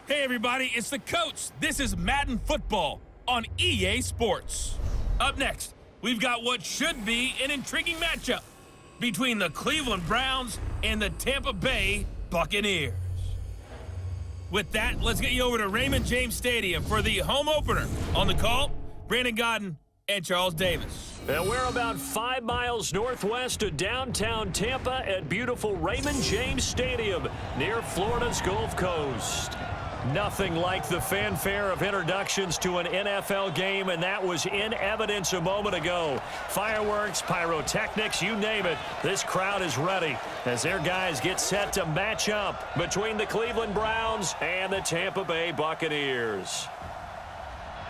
Hey everybody, it's the coach. This is Madden Football on EA Sports. Up next, we've got what should be an intriguing matchup between the Cleveland Browns and the Tampa Bay Buccaneers. With that, let's get you over to Raymond James Stadium for the home opener. On the call, Brandon Godden and Charles Davis. And we're about 5 miles northwest of downtown Tampa at beautiful Raymond James Stadium near Florida's Gulf Coast. Nothing like the fanfare of introductions to an NFL game, and that was in evidence a moment ago. Fireworks, pyrotechnics, you name it. This crowd is ready as their guys get set to match up between the Cleveland Browns and the Tampa Bay Buccaneers.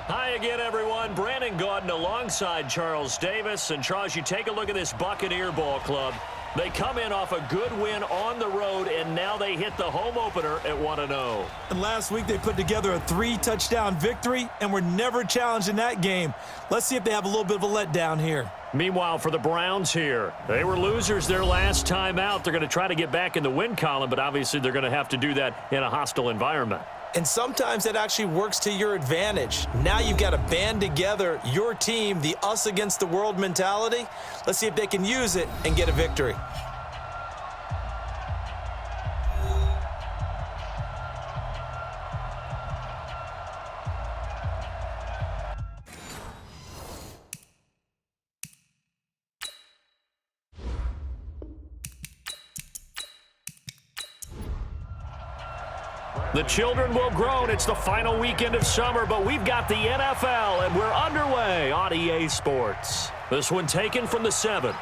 Hi again, everyone. Brandon Godden alongside Charles Davis. And Charles, you take a look at this Buccaneer ball club. They come in off a good win on the road, and now they hit the home opener at 1-0. And last week they put together a 3-touchdown victory, and were never challenged in that game. Let's see if they have a little bit of a letdown here. Meanwhile, for the Browns here, they were losers their last time out. They're going to try to get back in the win column, but obviously they're going to have to do that in a hostile environment. And sometimes that actually works to your advantage. Now you've got to band together your team, the us against the world mentality. Let's see if they can use it and get a victory. The children will groan. It's the final weekend of summer, but we've got the NFL, and we're underway on EA Sports. This one taken from the 7.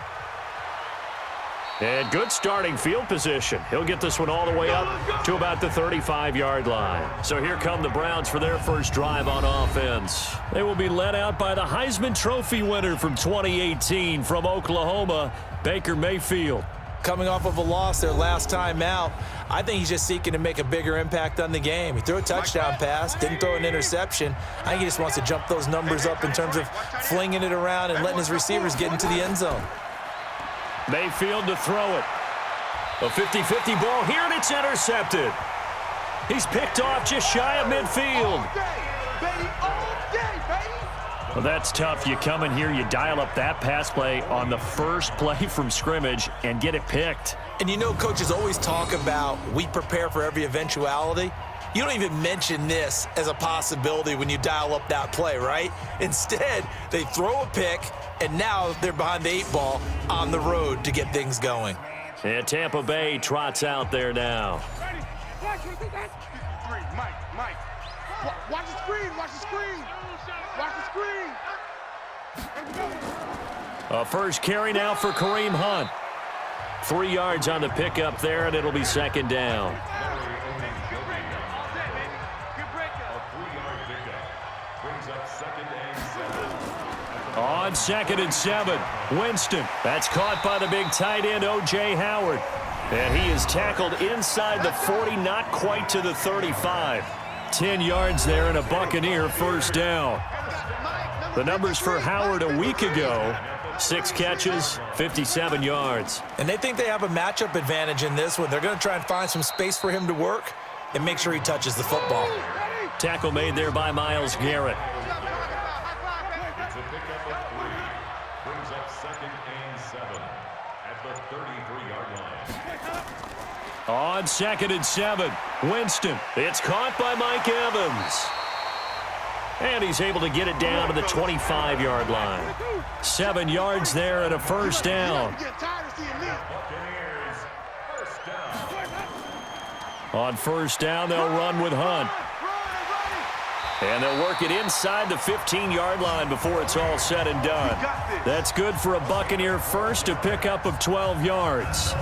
And good starting field position. He'll get this one all the way up to about the 35-yard line. So here come the Browns for their first drive on offense. They will be led out by the Heisman Trophy winner from 2018 from Oklahoma, Baker Mayfield. Coming off of a loss their last time out, I think he's just seeking to make a bigger impact on the game. He threw a touchdown pass, didn't throw an interception. I think he just wants to jump those numbers up in terms of flinging it around and letting his receivers get into the end zone. Mayfield to throw it. A 50-50 ball here, and it's intercepted. He's picked off just shy of midfield. Well, that's tough. You come in here, you dial up that pass play on the first play from scrimmage and get it picked. And you know, coaches always talk about we prepare for every eventuality. You don't even mention this as a possibility when you dial up that play, right? Instead, they throw a pick, and now they're behind the 8 ball on the road to get things going. And Tampa Bay trots out there now. Mike. Watch the screen. Watch the screen. Watch the screen. A first carry now for Kareem Hunt. 3 yards on the pickup there, and it'll be second down. On 2nd and 7, Winston. That's caught by the big tight end, O.J. Howard. And he is tackled inside the 40, not quite to the 35. 10 yards there and a Buccaneer first down. The numbers for Howard a week ago, 6 catches, 57 yards. And they think they have a matchup advantage in this one. They're going to try and find some space for him to work and make sure he touches the football. Tackle made there by Myles Garrett. Brings up 2nd and 7 at the 33-yard line. On 2nd and 7, Winston. It's caught by Mike Evans. And he's able to get it down to the 25-yard line. 7 yards there and a first down. On first down, they'll run with Hunt. And they'll work it inside the 15-yard line before it's all said and done. That's good for a Buccaneer first, a pickup of 12 yards.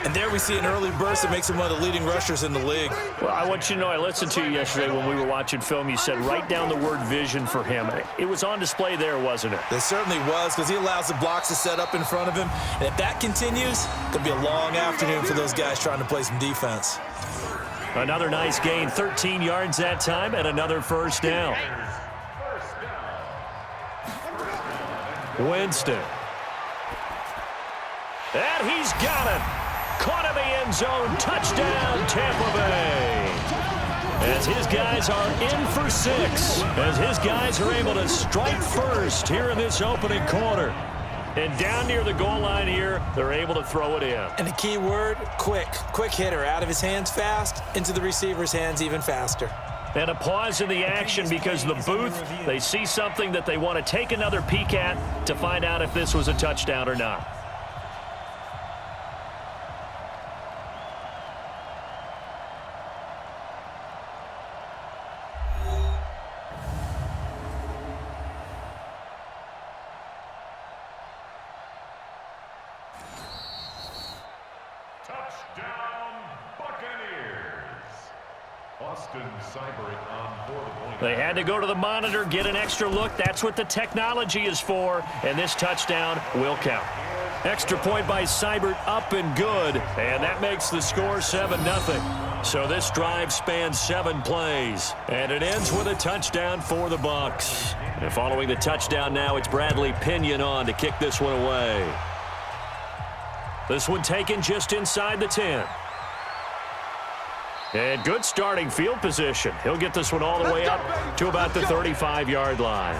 And there we see an early burst that makes him one of the leading rushers in the league. Well, I want you to know, I listened to you yesterday when we were watching film. You said write down the word vision for him. It was on display there, wasn't it? It certainly was, because he allows the blocks to set up in front of him. And if that continues, it'll be a long afternoon for those guys trying to play some defense. Another nice gain, 13 yards that time, and another first down. Winston. And he's got it. Caught in the end zone. Touchdown, Tampa Bay. as his guys are in for 6, as his guys are able to strike first here in this opening quarter. And down near the goal line here, they're able to throw it in. And the key word, quick. Quick hitter, out of his hands fast, into the receiver's hands even faster. And a pause in the action because the booth, they see something that they want to take another peek at to find out if this was a touchdown or not. Touchdown, Buccaneers. Austin Seibert on for the point. They had to go to the monitor, get an extra look. That's what the technology is for, and this touchdown will count. Extra point by Seibert, up and good, and that makes the score 7-0. So this drive spans 7 plays, and it ends with a touchdown for the Bucs. And following the touchdown now, it's Bradley Pinion on to kick this one away. This one taken just inside the 10. And good starting field position. He'll get this one all the way up to about the 35-yard line.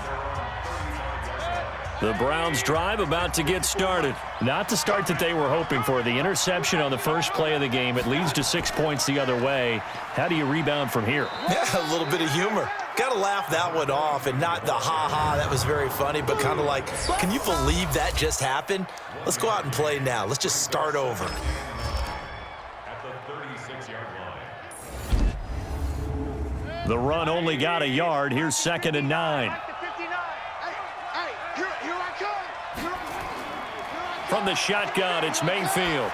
The Browns drive about to get started. Not the start that they were hoping for. The interception on the first play of the game. It leads to 6 points the other way. How do you rebound from here? Yeah, a little bit of humor. Got to laugh that one off, and not the ha-ha, that was very funny, but kind of like, can you believe that just happened? Let's go out and play now. Let's just start over. At the 36-yard line. The run only got a yard. Here's 2nd and 9. From the shotgun, it's Mayfield.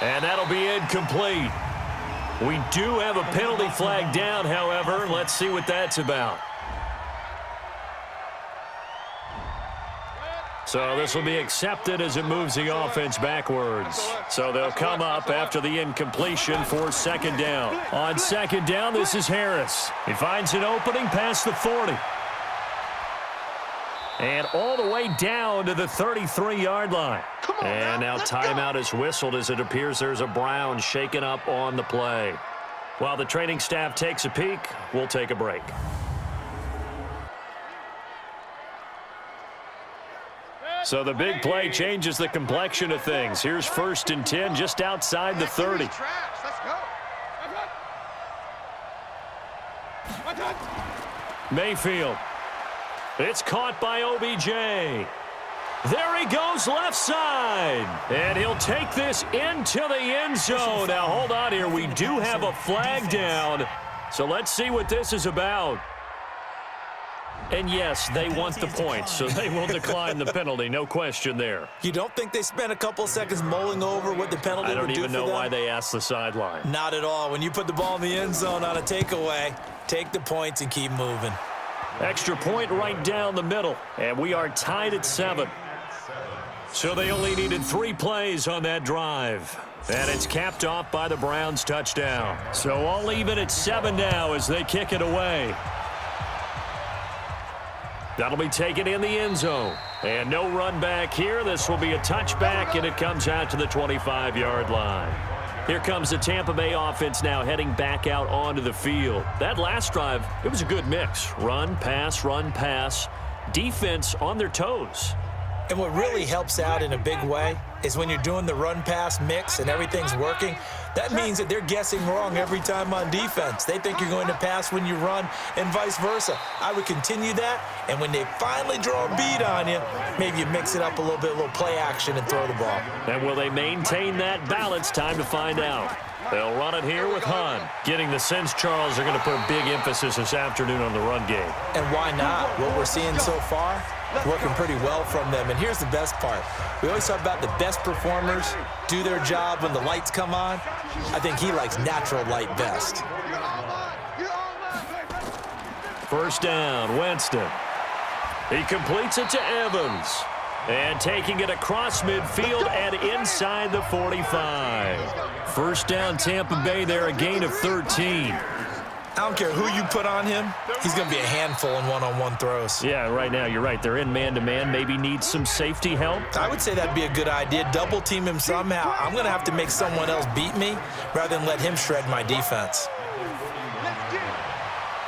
And that'll be incomplete. We do have a penalty flag down, however. Let's see what that's about. So this will be accepted as it moves the offense backwards. So they'll come up after the incompletion for 2nd down. On 2nd down, this is Harris. He finds an opening past the 40. And all the way down to the 33-yard line. And now timeout is whistled as it appears there's a Brown shaken up on the play. While the training staff takes a peek, we'll take a break. So the big play changes the complexion of things. Here's 1st and 10 just outside the 30. Mayfield. It's caught by OBJ. There he goes left side. And he'll take this into the end zone. Now, hold on here. We do have a flag down. So let's see what this is about. And, yes, they want the points, so they will decline the penalty. No question there. You don't think they spent a couple seconds mulling over what the penalty would do for them? I don't even know why they asked the sideline. Not at all. When you put the ball in the end zone on a takeaway, take the points and keep moving. Extra point right down the middle, and we are tied at 7. So they only needed 3 plays on that drive. And it's capped off by the Browns' touchdown. So all even at 7 now as they kick it away. That'll be taken in the end zone. And no run back here. This will be a touchback, and it comes out to the 25-yard line. Here comes the Tampa Bay offense now heading back out onto the field. That last drive, it was a good mix. Run, pass, defense on their toes. And what really helps out in a big way is when you're doing the run-pass mix and everything's working, that means that they're guessing wrong every time on defense. They think you're going to pass when you run and vice versa. I would continue that, and when they finally draw a beat on you, maybe you mix it up a little bit, play action and throw the ball. And will they maintain that balance? Time to find out. They'll run it here with Hunt. Getting the sense Charles are going to put a big emphasis this afternoon on the run game. And why not? What we're seeing so far, working pretty well from them. And here's the best part. We always talk about the best performers do their job when the lights come on. I think he likes natural light best. 1st down, Winston. He completes it to Evans. And taking it across midfield and inside the 45. 1st down, Tampa Bay there, a gain of 13. I don't care who you put on him, he's going to be a handful in one-on-one throws. Yeah, right now you're right. They're in man-to-man. Maybe needs some safety help. I would say that'd be a good idea. Double team him somehow. I'm going to have to make someone else beat me rather than let him shred my defense.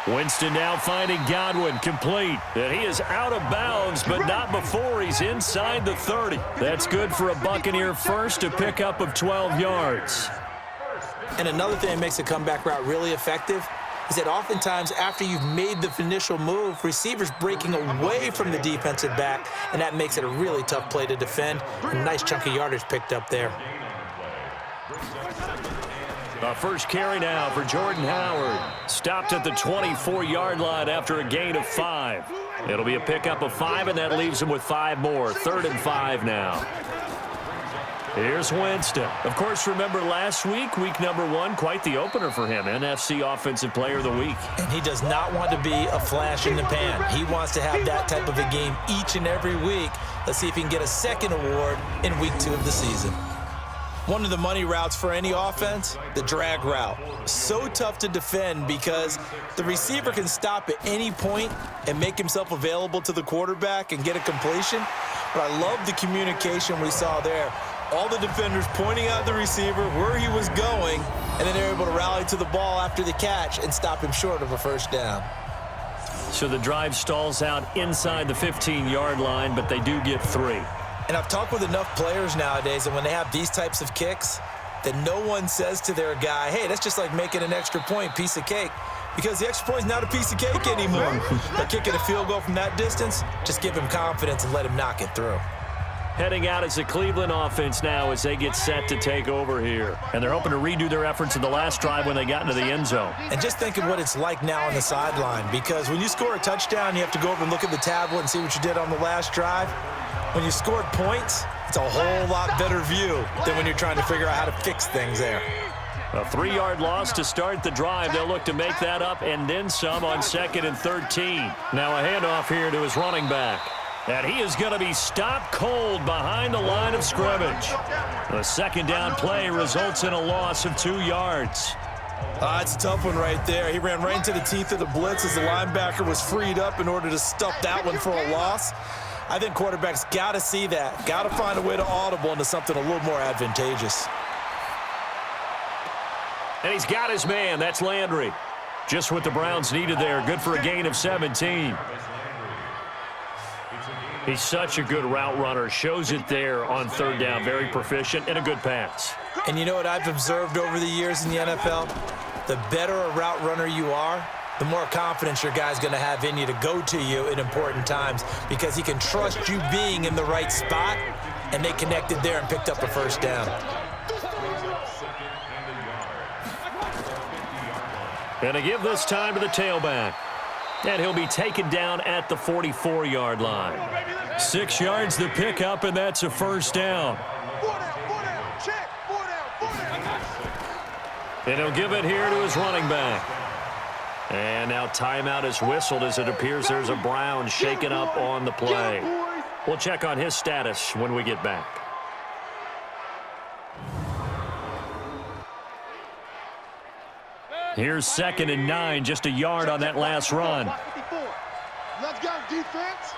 Winston now finding Godwin, complete. And he is out of bounds, but not before he's inside the 30. That's good for a Buccaneer first, a pickup of 12 yards. And another thing that makes a comeback route really effective is that oftentimes after you've made the initial move, receivers breaking away from the defensive back, and that makes it a really tough play to defend. A nice chunk of yardage picked up there. The first carry now for Jordan Howard. Stopped at the 24-yard line after a gain of 5. It'll be a pickup of 5, and that leaves him with 5 more. 3rd and 5 now. Here's Winston. Of course, remember last week, week number 1, quite the opener for him. NFC Offensive Player of the Week. And he does not want to be a flash in the pan. He wants to have that type of a game each and every week. Let's see if he can get a second award in week 2 of the season. One of the money routes for any offense, the drag route. So tough to defend because the receiver can stop at any point and make himself available to the quarterback and get a completion. But I love the communication we saw there. All the defenders pointing out the receiver, where he was going, and then they're able to rally to the ball after the catch and stop him short of a first down. So the drive stalls out inside the 15-yard line, but they do get 3. And I've talked with enough players nowadays that when they have these types of kicks, that no one says to their guy, hey, that's just like making an extra point, piece of cake. Because the extra point is not a piece of cake anymore. But kicking a field goal from that distance, just give him confidence and let him knock it through. Heading out as the Cleveland offense now as they get set to take over here. And they're hoping to redo their efforts in the last drive when they got into the end zone. And just think of what it's like now on the sideline. Because when you score a touchdown, you have to go over and look at the tablet and see what you did on the last drive. When you scored points, it's a whole lot better view than when you're trying to figure out how to fix things there. A 3-yard loss to start the drive. They'll look to make that up and then some on 2nd and 13. Now a handoff here to his running back. And he is going to be stopped cold behind the line of scrimmage. The second down play results in a loss of 2 yards. It's a tough one right there. He ran right into the teeth of the blitz as the linebacker was freed up in order to stuff that one for a loss. I think quarterbacks got to see that. Got to find a way to audible into something a little more advantageous. And he's got his man. That's Landry. Just what the Browns needed there. Good for a gain of 17. He's such a good route runner. Shows it there on 3rd down. Very proficient and a good pass. And you know what I've observed over the years in the NFL? The better a route runner you are, the more confidence your guy's going to have in you to go to you in important times because he can trust you being in the right spot, and they connected there and picked up a first down. And to give this time to the tailback. And he'll be taken down at the 44-yard line. 6 yards to pick up, and that's a first down. And he'll give it here to his running back. And now timeout is whistled as it appears there's a Brown shaken up on the play. We'll check on his status when we get back. Here's 2nd and 9, just a yard on that last run. Let's go, defense.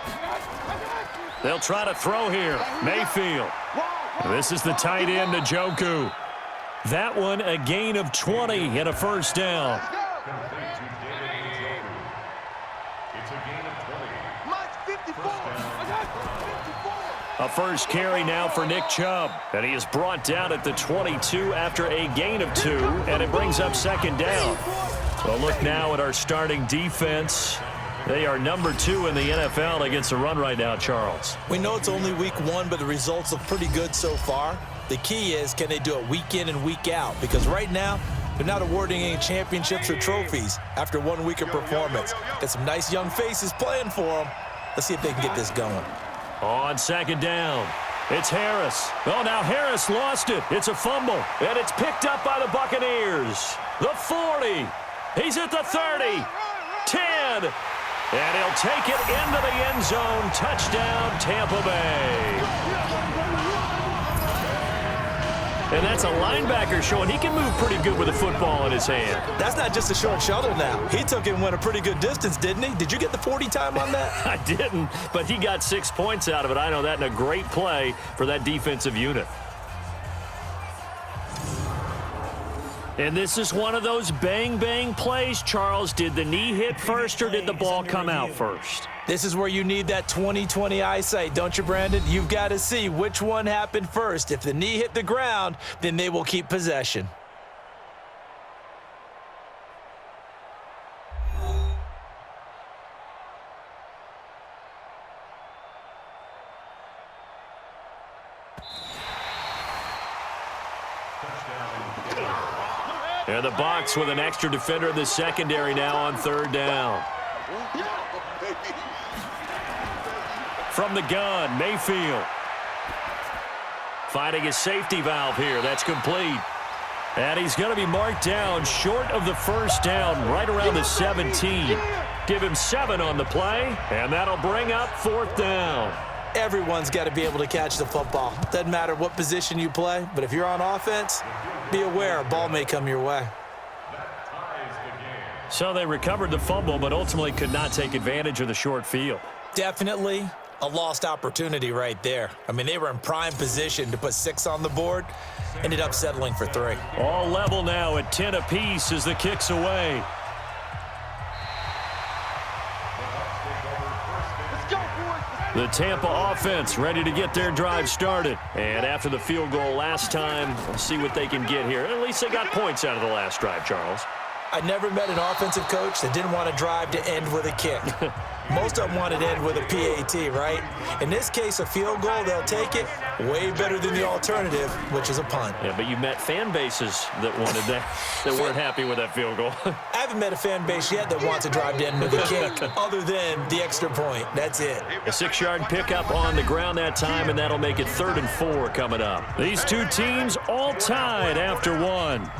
They'll try to throw here. Mayfield. This is the tight end, Njoku. That one, a gain of 20 and a first down. A first carry now for Nick Chubb. And he is brought down at the 22 after a gain of 2, and it brings up 2nd down. Well, look now at our starting defense. They are number 2 in the NFL against the run right now, Charles. We know it's only week 1, but the results look pretty good so far. The key is, can they do it week in and week out? Because right now, they're not awarding any championships or trophies after 1 week of performance. Got some nice young faces playing for them. Let's see if they can get this going. On 2nd down, it's Harris. Oh, now Harris lost it. It's a fumble, and it's picked up by the Buccaneers. The 40. He's at the 30. 10. And he'll take it into the end zone. Touchdown, Tampa Bay. And that's a linebacker showing he can move pretty good with a football in his hand. That's not just a short shuttle now. He took it and went a pretty good distance, didn't he? Did you get the 40 time on that? I didn't, but he got 6 points out of it. I know that, in a great play for that defensive unit. And this is one of those bang-bang plays, Charles. Did the knee hit first or did the ball come out first? This is where you need that 20/20 eyesight, don't you, Brandon? You've got to see which one happened first. If the knee hit the ground, then they will keep possession. And the Bucs with an extra defender in the secondary now on 3rd down. From the gun, Mayfield. Finding his safety valve here. That's complete. And he's going to be marked down short of the 1st down, right around the 17. Give him 7 on the play, and that'll bring up 4th down. Everyone's got to be able to catch the football. Doesn't matter what position you play, but if you're on offense, be aware a ball may come your way. So they recovered the fumble, but ultimately could not take advantage of the short field. Definitely a lost opportunity right there. I mean, they were in prime position to put 6 on the board, ended up settling for 3. All level now at 10 apiece as the kick's away. The Tampa offense ready to get their drive started. And after the field goal last time, we'll see what they can get here. At least they got points out of the last drive, Charles. I never met an offensive coach that didn't want to drive to end with a kick. Most of them wanted to end with a PAT, right? In this case, a field goal, they'll take it. Way better than the alternative, which is a punt. Yeah, but you met fan bases that wanted that, that weren't happy with that field goal. I haven't met a fan base yet that wants to drive to end with a kick, other than the extra point. That's it. A 6-yard pickup on the ground that time, and that'll make it 3rd and 4 coming up. These two teams all tied after 1.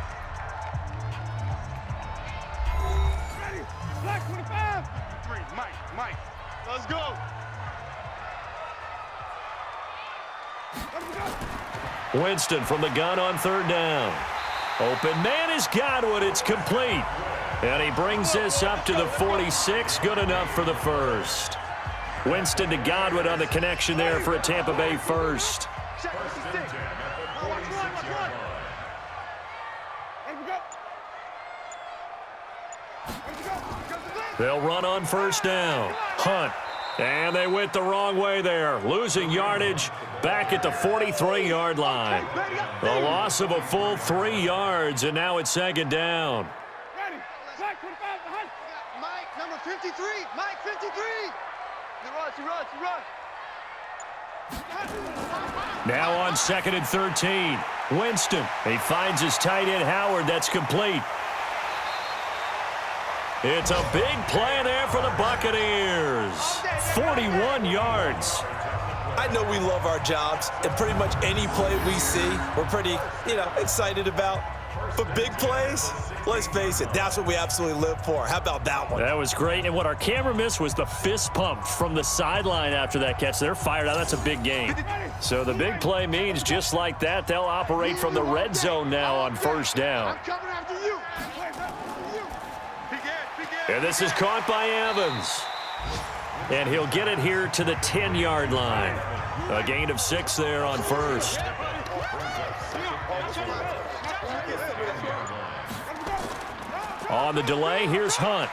Let's go. Winston from the gun on 3rd down. Open man is Godwin. It's complete. And he brings this up to the 46. Good enough for the 1st. Winston to Godwin on the connection there for a Tampa Bay 1st. They'll run on 1st down. Hunt. And they went the wrong way there. Losing yardage back at the 43-yard line. The loss of a full 3 yards, and now it's 2nd down. Mike, number 53. Mike, 53. He runs. Now on 2nd and 13. Winston. He finds his tight end, Howard. That's complete. It's a big play there for the Buccaneers. 41 yards. I know we love our jobs, and pretty much any play we see, we're pretty, excited about. But big plays, let's face it, that's what we absolutely live for. How about that one? That was great. And what our camera missed was the fist pump from the sideline after that catch. They're fired out. That's a big game. So the big play means just like that, they'll operate from the red zone now on 1st down. I'm coming after you. And this is caught by Evans. And he'll get it here to the 10-yard line. A gain of 6 there on 1st. On the delay, here's Hunt.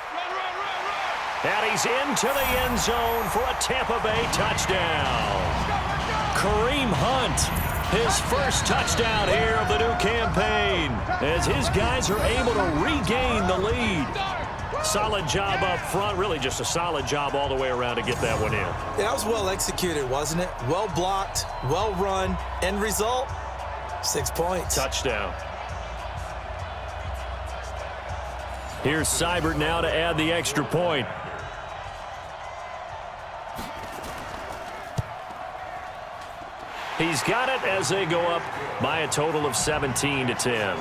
And he's into the end zone for a Tampa Bay touchdown. Kareem Hunt, his first touchdown here of the new campaign, as his guys are able to regain the lead. Solid job up front, really just a solid job all the way around to get that one in. Yeah, that was well executed, wasn't it? Well blocked, well run. End result, 6 points. Touchdown. Here's Seibert now to add the extra point. He's got it as they go up by a total of 17-10.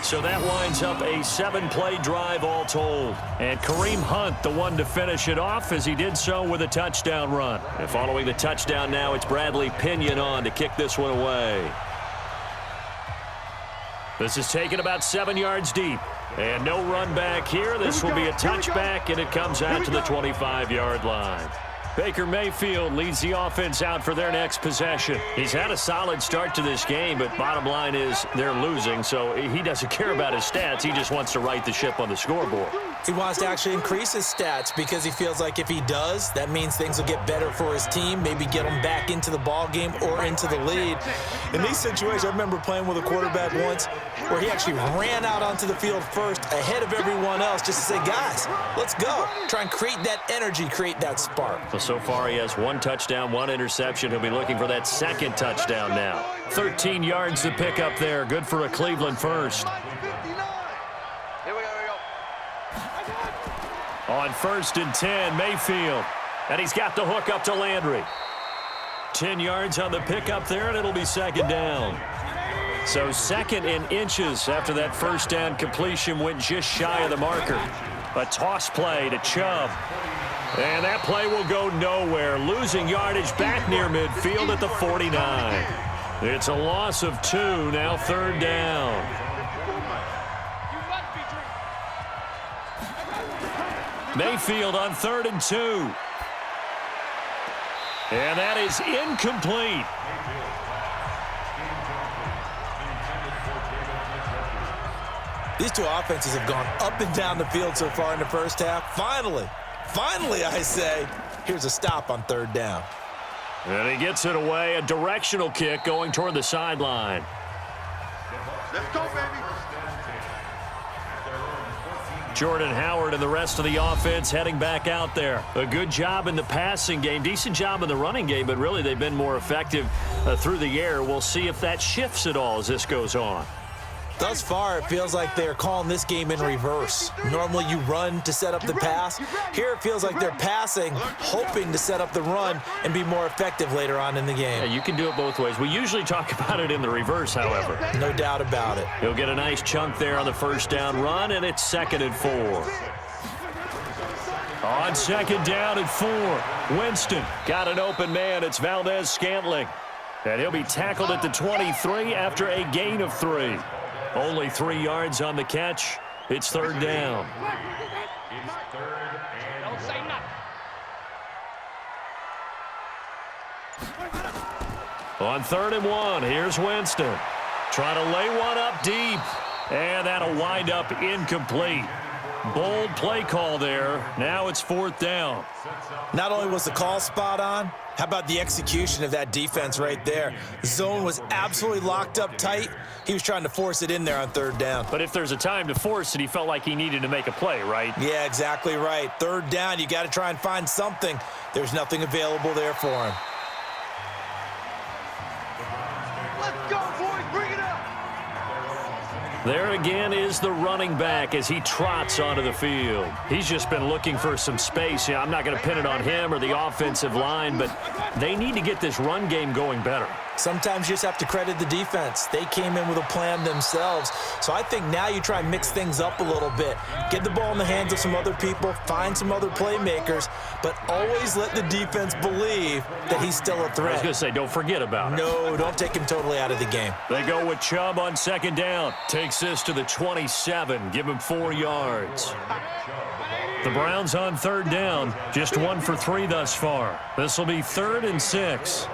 So that winds up a 7-play drive all told. And Kareem Hunt, the one to finish it off, as he did so with a touchdown run. And following the touchdown now, it's Bradley Pinion on to kick this one away. This is taken about 7 yards deep. And no run back here. This will be a touchback, and it comes out to the 25-yard line. Baker Mayfield leads the offense out for their next possession. He's had a solid start to this game, but bottom line is they're losing, so he doesn't care about his stats. He just wants to right the ship on the scoreboard. He wants to actually increase his stats because he feels like if he does, that means things will get better for his team, maybe get him back into the ball game or into the lead. In these situations, I remember playing with a quarterback once where he actually ran out onto the field first ahead of everyone else just to say, guys, let's go. Try and create that energy, create that spark. So far, he has 1 touchdown, 1 interception. He'll be looking for that 2nd touchdown now. 13 yards to pick up there. Good for a Cleveland first. On 1st and 10, Mayfield. And he's got the hook up to Landry. 10 yards on the pickup there, and it'll be 2nd down. So 2nd and inches after that 1st down completion went just shy of the marker. A toss play to Chubb. And that play will go nowhere. Losing yardage back near midfield at the 49. It's a loss of 2, now 3rd down. Mayfield on 3rd and 2. And that is incomplete. These two offenses have gone up and down the field so far in the first half. Finally, I say, here's a stop on 3rd down. And he gets it away. A directional kick going toward the sideline. Let's go, baby. Jordan Howard and the rest of the offense heading back out there. A good job in the passing game, decent job in the running game, but really they've been more effective through the air. We'll see if that shifts at all as this goes on. Thus far, it feels like they're calling this game in reverse. Normally you run to set up the pass. Here it feels like they're passing, hoping to set up the run and be more effective later on in the game. Yeah, you can do it both ways. We usually talk about it in the reverse, however. No doubt about it. He'll get a nice chunk there on the 1st down run, and it's 2nd and 4. On 2nd down and 4, Winston got an open man. It's Valdez-Scantling. And he'll be tackled at the 23 after a gain of 3. Only 3 yards on the catch. It's 3rd down. Don't say nothing. On 3rd and 1, here's Winston. Trying to lay one up deep. And that'll wind up incomplete. Bold play call there. Now it's 4th down. Not only was the call spot on, how about the execution of that defense right there? The zone was absolutely locked up tight. He was trying to force it in there on 3rd down. But if there's a time to force it, he felt like he needed to make a play, right? Yeah, exactly right. 3rd down, you got to try and find something. There's nothing available there for him. Let's go, boys. Bring it up. There again is the running back as he trots onto the field. He's just been looking for some space. Yeah, I'm not going to pin it on him or the offensive line, but they need to get this run game going better. Sometimes you just have to credit the defense. They came in with a plan themselves. So I think now you try and mix things up a little bit. Get the ball in the hands of some other people, find some other playmakers, but always let the defense believe that he's still a threat. I was going to say, don't forget about it. No, don't take him totally out of the game. They go with Chubb on 2nd down. Takes this to the 27. Give him 4 yards. The Browns on 3rd down. Just 1 for 3 thus far. This will be 3rd and 6.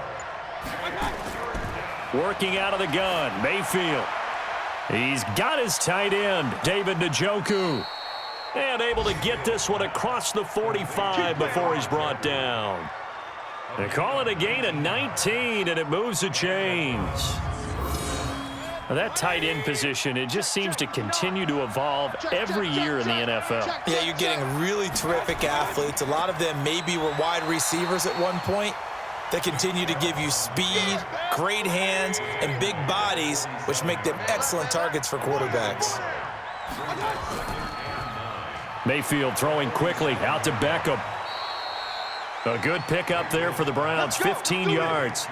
Working out of the gun, Mayfield. He's got his tight end, David Njoku. And able to get this one across the 45 before he's brought down. They call it a gain of 19, and it moves the chains. Now that tight end position, it just seems to continue to evolve every year in the NFL. Yeah, you're getting really terrific athletes. A lot of them maybe were wide receivers at one point. They continue to give you speed, great hands, and big bodies, which make them excellent targets for quarterbacks. Mayfield throwing quickly out to Beckham. A good pickup there for the Browns, 15 yards.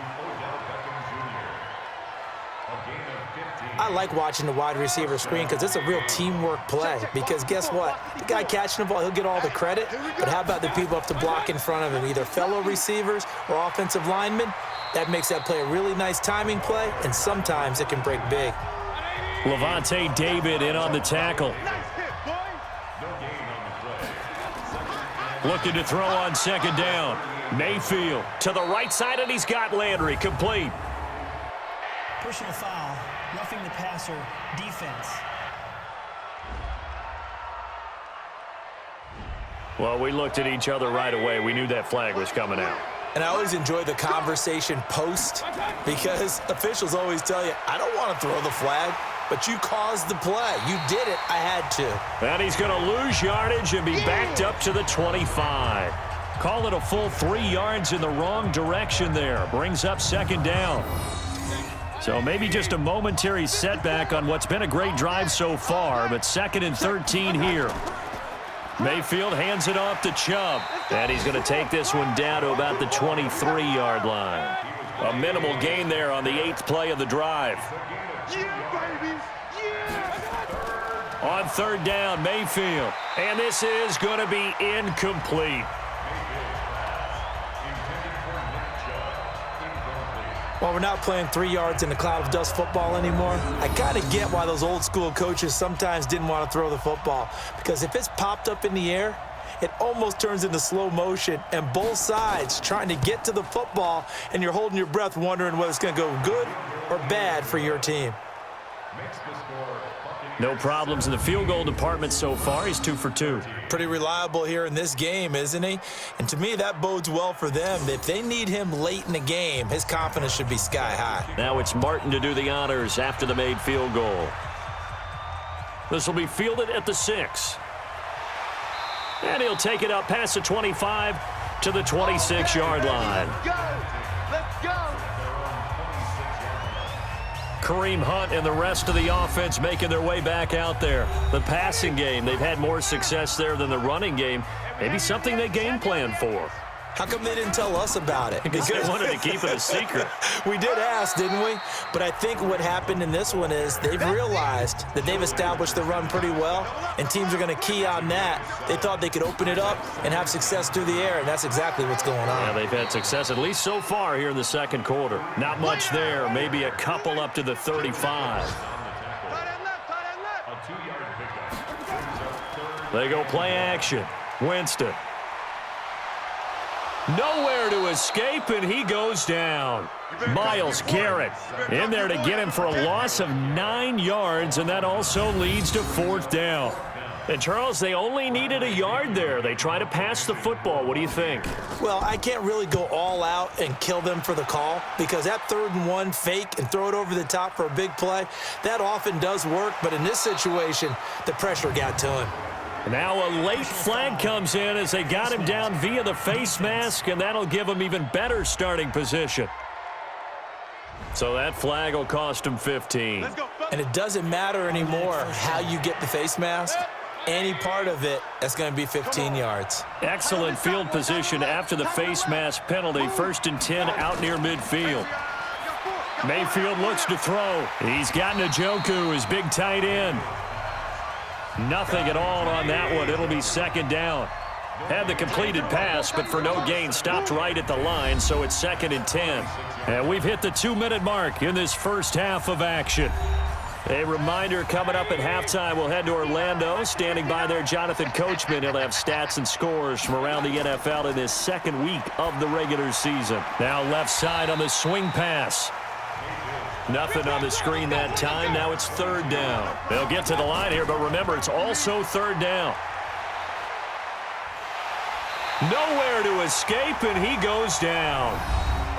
I like watching the wide receiver screen because it's a real teamwork play. Because guess what? The guy catching the ball, he'll get all the credit. But how about the people up to block in front of him, either fellow receivers or offensive linemen? That makes that play a really nice timing play, and sometimes it can break big. Levante David in on the tackle. Looking to throw on second down. Mayfield to the right side, and he's got Landry complete. Personal foul, roughing the passer, defense. Well, we looked at each other right away. We knew that flag was coming out. And I always enjoy the conversation post because officials always tell you, I don't want to throw the flag, but you caused the play. You did it. I had to. And he's going to lose yardage and be backed up to the 25. Call it a full 3 yards in the wrong direction there. Brings up second down. So maybe just a momentary setback on what's been a great drive so far, but 2nd and 13 here. Mayfield hands it off to Chubb, and he's going to take this one down to about the 23-yard line. A minimal gain there on the 8th play of the drive. On 3rd down, Mayfield, and this is going to be incomplete. While we're not playing 3 yards in a cloud of dust football anymore, I kind of get why those old school coaches sometimes didn't want to throw the football. Because if it's popped up in the air, it almost turns into slow motion, and both sides trying to get to the football, and you're holding your breath wondering whether it's going to go good or bad for your team. No problems in the field goal department so far. He's 2 for 2. Pretty reliable here in this game, isn't he? And to me, that bodes well for them. If they need him late in the game, his confidence should be sky high. Now it's Martin to do the honors after the made field goal. This will be fielded at the 6. And he'll take it up past the 25 to the 26-yard line. Let's go. Kareem Hunt and the rest of the offense making their way back out there. The passing game, they've had more success there than the running game. Maybe something they game plan for. How come they didn't tell us about it? Because they wanted to keep it a secret. We did ask, didn't we? But I think what happened in this one is they've realized that they've established the run pretty well, and teams are going to key on that. They thought they could open it up and have success through the air, and that's exactly what's going on. Yeah, they've had success, at least so far here in the second quarter. Not much there, maybe a couple up to the 35. They go play action. Winston. Nowhere to escape, and he goes down. Myles Garrett in there to get him for a loss of 9 yards, and that also leads to 4th down. And, Charles, they only needed a yard there. They try to pass the football. What do you think? Well, I can't really go all out and kill them for the call because that 3rd and 1 fake and throw it over the top for a big play, that often does work. But in this situation, the pressure got to him. Now a late flag comes in as they got him down via the face mask, and that'll give him even better starting position. So that flag will cost him 15. And it doesn't matter anymore how you get the face mask. Any part of it, that's going to be 15 yards. Excellent field position after the face mask penalty. 1st and 10 out near midfield. Mayfield looks to throw. He's got Njoku, his big tight end. Nothing at all on that one. It'll be 2nd down. Had the completed pass, but for no gain, stopped right at the line, so it's 2nd and 10. And we've hit the 2-minute mark in this first half of action. A reminder, coming up at halftime, we'll head to Orlando. Standing by there, Jonathan Coachman. He'll have stats and scores from around the NFL in this 2nd week of the regular season. Now left side on the swing pass. Nothing on the screen that time. Now it's 3rd down. They'll get to the line here, but remember, it's also 3rd down. Nowhere to escape, and he goes down.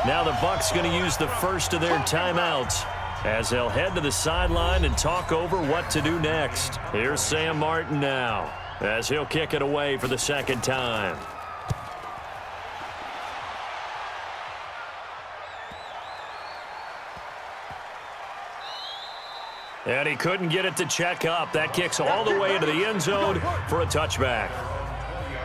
Now the Bucs going to use the first of their timeouts as they'll head to the sideline and talk over what to do next. Here's Sam Martin now as he'll kick it away for the 2nd time. And he couldn't get it to check up. That kicks all the way into the end zone for a touchback.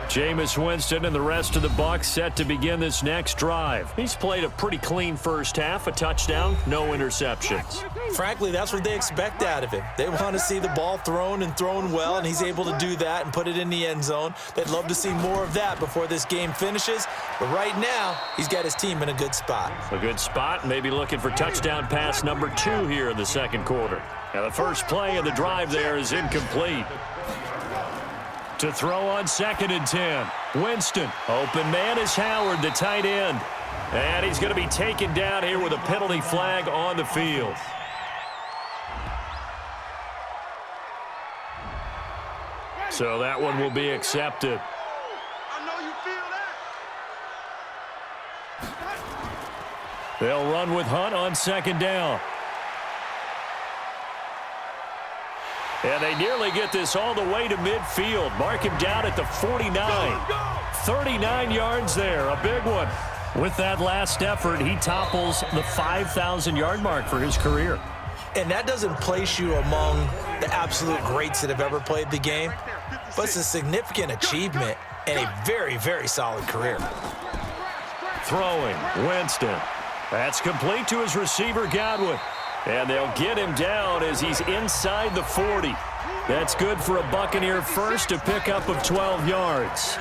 Jameis Winston and the rest of the Bucs set to begin this next drive. He's played a pretty clean first half, a touchdown, no interceptions. Frankly, that's what they expect out of him. They want to see the ball thrown and thrown well, and he's able to do that and put it in the end zone. They'd love to see more of that before this game finishes. But right now, he's got his team in a good spot. A good spot, maybe looking for touchdown pass number 2 here in the second quarter. Now the first play of the drive there is incomplete. To throw on 2nd and 10. Winston. Open man is Howard, the tight end. And he's going to be taken down here with a penalty flag on the field. So that one will be accepted. I know you feel that. They'll run with Hunt on 2nd down. And they nearly get this all the way to midfield. Mark him down at the 49. 39 yards there, a big one. With that last effort, he topples the 5,000-yard mark for his career. And that doesn't place you among the absolute greats that have ever played the game, but it's a significant achievement and a very, very solid career. Throwing, Winston. That's complete to his receiver, Godwin. And they'll get him down as he's inside the 40. That's good for a Buccaneer first, a pickup of 12 yards.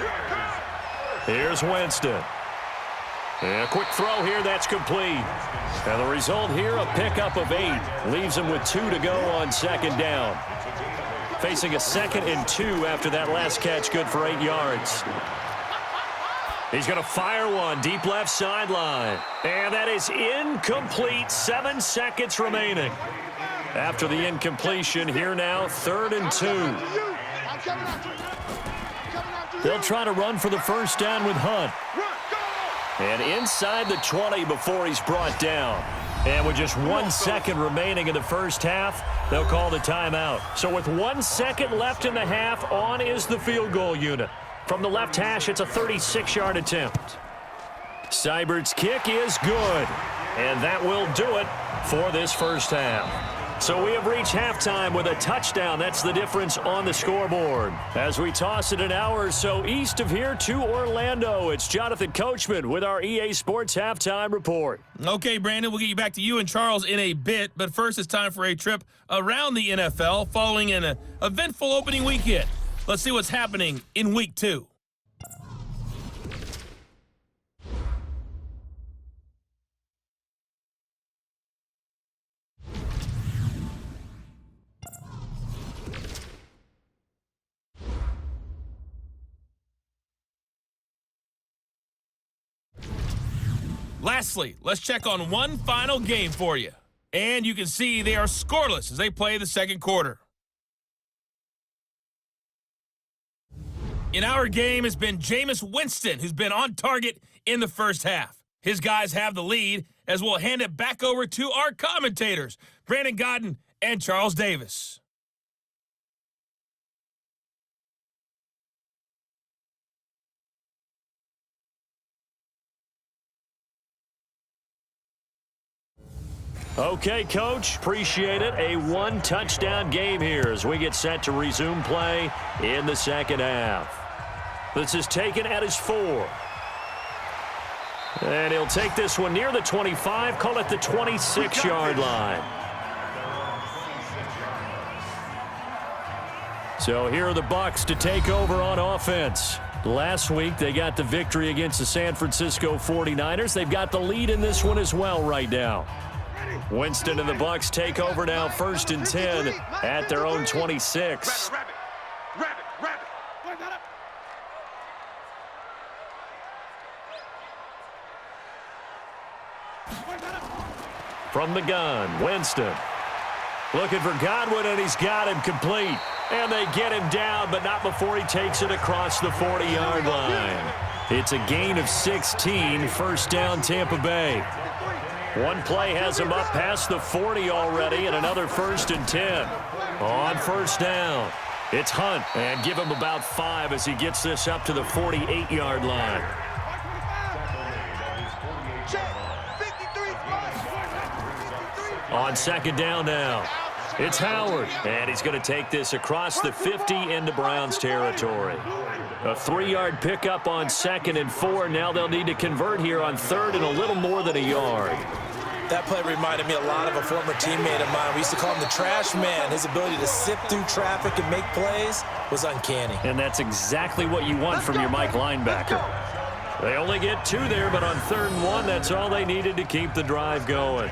Here's Winston. And a quick throw here, that's complete. And the result here, a pickup of 8. Leaves him with 2 to go on 2nd down. Facing a 2nd and 2 after that last catch, good for 8 yards. He's going to fire one deep left sideline. And that is incomplete. 7 seconds remaining. After the incompletion, here now, 3rd and 2. They'll try to run for the first down with Hunt. And inside the 20 before he's brought down. And with just 1 second remaining in the first half, they'll call the timeout. So with 1 second left in the half, on is the field goal unit. From the left hash, it's a 36-yard attempt. Seibert's kick is good. And that will do it for this first half. So we have reached halftime with a touchdown. That's the difference on the scoreboard. As we toss it an hour or so east of here to Orlando, it's Jonathan Coachman with our EA Sports Halftime Report. Okay, Brandon, we'll get you back to you and Charles in a bit, but first it's time for a trip around the NFL following an eventful opening weekend. Let's see what's happening in Week 2. Lastly, let's check on one final game for you. And you can see they are scoreless as they play the second quarter. In our game has been Jameis Winston, who's been on target in the first half. His guys have the lead as we'll hand it back over to our commentators, Brandon Godden and Charles Davis. Okay, Coach, appreciate it. A one-touchdown game here as we get set to resume play in the second half. This is taken at his 4. And he'll take this one near the 25, call it the 26-yard line. So here are the Bucs to take over on offense. Last week, they got the victory against the San Francisco 49ers. They've got the lead in this one as well right now. Winston and the Bucs take over now, 1st and 10 at their own 26. From the gun, Winston. Looking for Godwin, and he's got him complete. And they get him down, but not before he takes it across the 40-yard line. It's a gain of 16, first down Tampa Bay. One play has him up past the 40 already, and another 1st and 10. On first down, it's Hunt, and give him about 5 as he gets this up to the 48-yard line. On second down now, it's Howard, and he's going to take this across the 50 into Browns territory. A 3-yard pickup on 2nd and 4. Now they'll need to convert here on 3rd and a little more than a yard. That play reminded me a lot of a former teammate of mine. We used to call him the trash man. His ability to sift through traffic and make plays was uncanny. And that's exactly what you want from your Mike linebacker. They only get 2 there, but on 3rd and 1, that's all they needed to keep the drive going.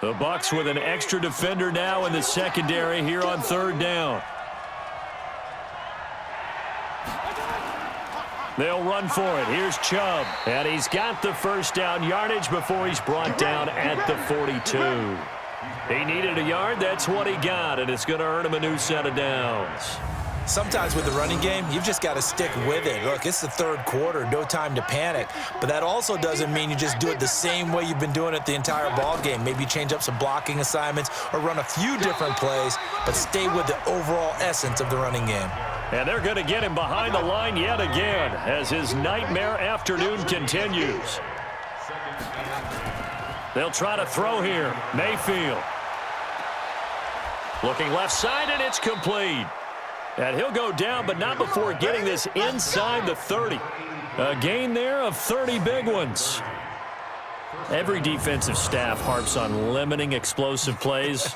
The Bucs with an extra defender now in the secondary here on third down. They'll run for it. Here's Chubb. And he's got the first down yardage before he's brought down at the 42. He needed a yard. That's what he got, and it's going to earn him a new set of downs. Sometimes with the running game, you've just got to stick with it. Look, it's the third quarter, no time to panic. But that also doesn't mean you just do it the same way you've been doing it the entire ball game. Maybe change up some blocking assignments or run a few different plays, but stay with the overall essence of the running game. And they're going to get him behind the line yet again as his nightmare afternoon continues. They'll try to throw here. Mayfield. Looking left side, and it's complete. And he'll go down, but not before getting this inside the 30. A gain there of 30 big ones. Every defensive staff harps on limiting explosive plays.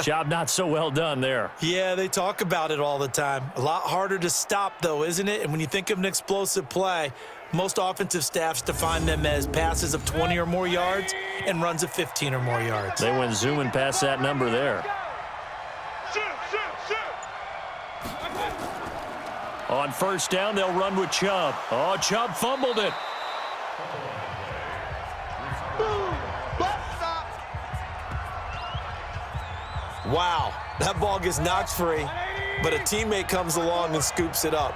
Job not so well done there. Yeah, they talk about it all the time. A lot harder to stop, though, isn't it? And when you think of an explosive play, most offensive staffs define them as passes of 20 or more yards and runs of 15 or more yards. They went zooming past that number there. On first down, they'll run with Chubb. Oh, Chubb fumbled it. Wow, that ball gets knocked free, but a teammate comes along and scoops it up.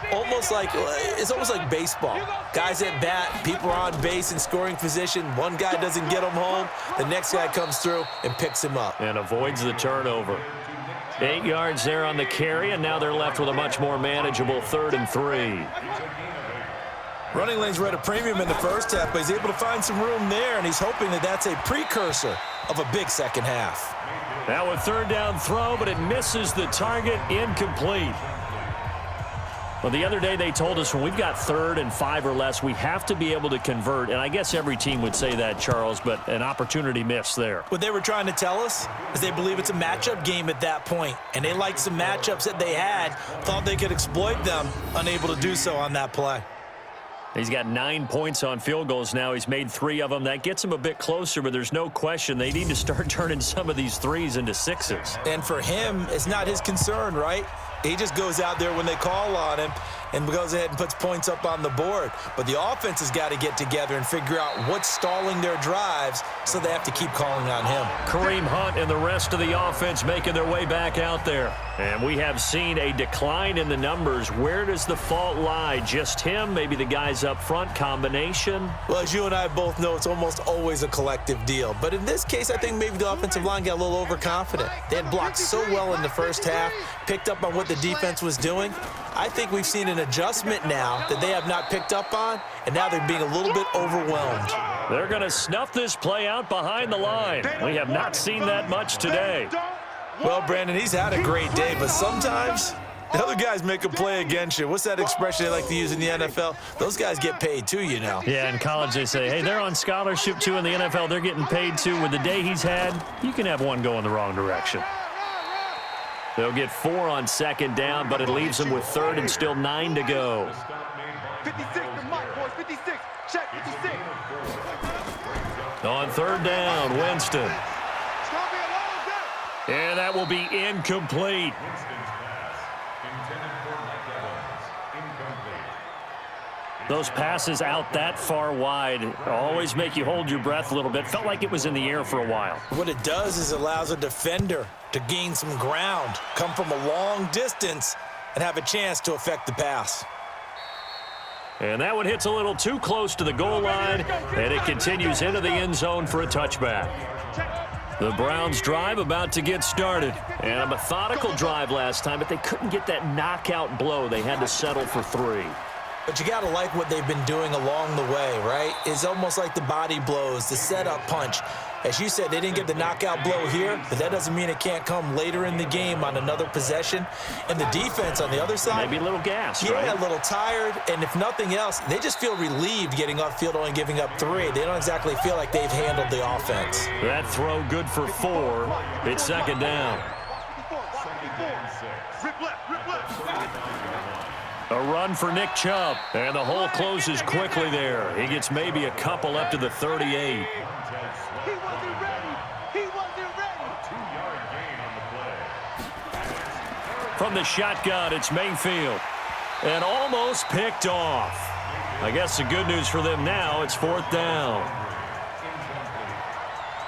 It's almost like baseball. Guys at bat, people are on base in scoring position. One guy doesn't get him home. The next guy comes through and picks him up. And avoids the turnover. 8 yards there on the carry, and now they're left with a much more manageable 3rd and 3. Running lanes were at a premium in the first half, but he's able to find some room there, and he's hoping that that's a precursor of a big second half. Now a 3rd down throw, but it misses the target, incomplete. Well, the other day they told us when we've got 3rd and 5 or less, we have to be able to convert. And I guess every team would say that, Charles, but an opportunity missed there. What they were trying to tell us is they believe it's a matchup game at that point. And they liked some matchups that they had, thought they could exploit them, unable to do so on that play. He's got 9 points on field goals now. He's made 3 of them. That gets him a bit closer, but there's no question they need to start turning some of these 3s into 6s. And for him, it's not his concern, right? He just goes out there when they call on him and goes ahead and puts points up on the board. But the offense has got to get together and figure out what's stalling their drives, so they have to keep calling on him. Kareem Hunt and the rest of the offense making their way back out there. And we have seen a decline in the numbers. Where does the fault lie? Just him? Maybe the guys up front? Combination? Well, as you and I both know, it's almost always a collective deal. But in this case, I think maybe the offensive line got a little overconfident. They had blocked so well in the first half, picked up on what the defense was doing. I think we've seen an adjustment now that they have not picked up on, and now they're being a little bit overwhelmed. They're going to snuff this play out behind the line. We have not seen that much today. Well, Brandon, he's had a great day, but sometimes the other guys make a play against you. What's that expression they like to use in the NFL? Those guys get paid too, you know. Yeah, in college they say, hey, they're on scholarship too. In the NFL, they're getting paid too. With the day he's had, you can have one go in the wrong direction. They'll get 4 on 2nd down, but it leaves them with 3rd and still 9 to go. 56 to Mike, boys. 56. Check 56. On 3rd down, Winston. And that will be incomplete. Those passes out that far wide always make you hold your breath a little bit. Felt like it was in the air for a while. What it does is allows a defender to gain some ground, come from a long distance, and have a chance to affect the pass. And that one hits a little too close to the goal line, and it continues into the end zone for a touchback. The Browns drive about to get started. And a methodical drive last time, but they couldn't get that knockout blow. They had to settle for 3. But you got to like what they've been doing along the way, right? It's almost like the body blows, the setup punch. As you said, they didn't get the knockout blow here, but that doesn't mean it can't come later in the game on another possession. And the defense on the other side, maybe a little gassed, yeah, right? A little tired. And if nothing else, they just feel relieved getting off field, only giving up 3. They don't exactly feel like they've handled the offense. That throw good for 4. It's 2nd down. A run for Nick Chubb, and the hole closes quickly there. He gets maybe a couple up to the 38. From the shotgun, it's Mayfield. And almost picked off. I guess the good news for them now, it's 4th down.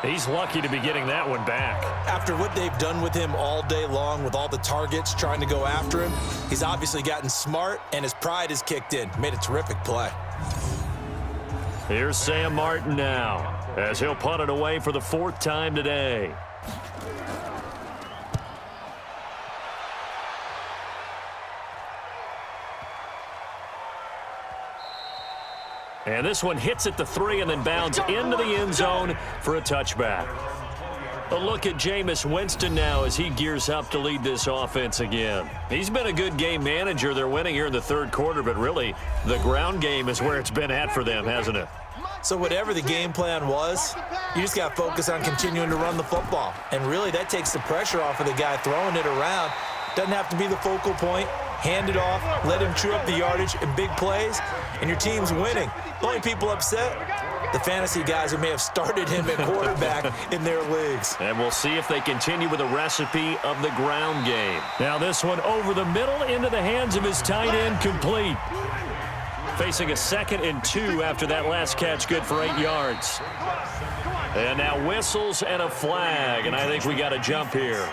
He's lucky to be getting that one back. After what they've done with him all day long with all the targets trying to go after him, he's obviously gotten smart and his pride has kicked in. Made a terrific play. Here's Sam Martin now as he'll punt it away for the 4th time today. And this one hits at the 3 and then bounds into the end zone for a touchback. A look at Jameis Winston now as he gears up to lead this offense again. He's been a good game manager. They're winning here in the 3rd quarter, but really the ground game is where it's been at for them, hasn't it? So whatever the game plan was, you just got to focus on continuing to run the football. And really that takes the pressure off of the guy throwing it around. Doesn't have to be the focal point. Hand it off, let him chew up the yardage in big plays, and your team's winning. The only people upset, the fantasy guys who may have started him at quarterback in their leagues. And we'll see if they continue with the recipe of the ground game. Now this one over the middle into the hands of his tight end, complete. Facing a 2nd and 2 after that last catch, good for 8 yards. And now whistles and a flag, and I think we got a jump here.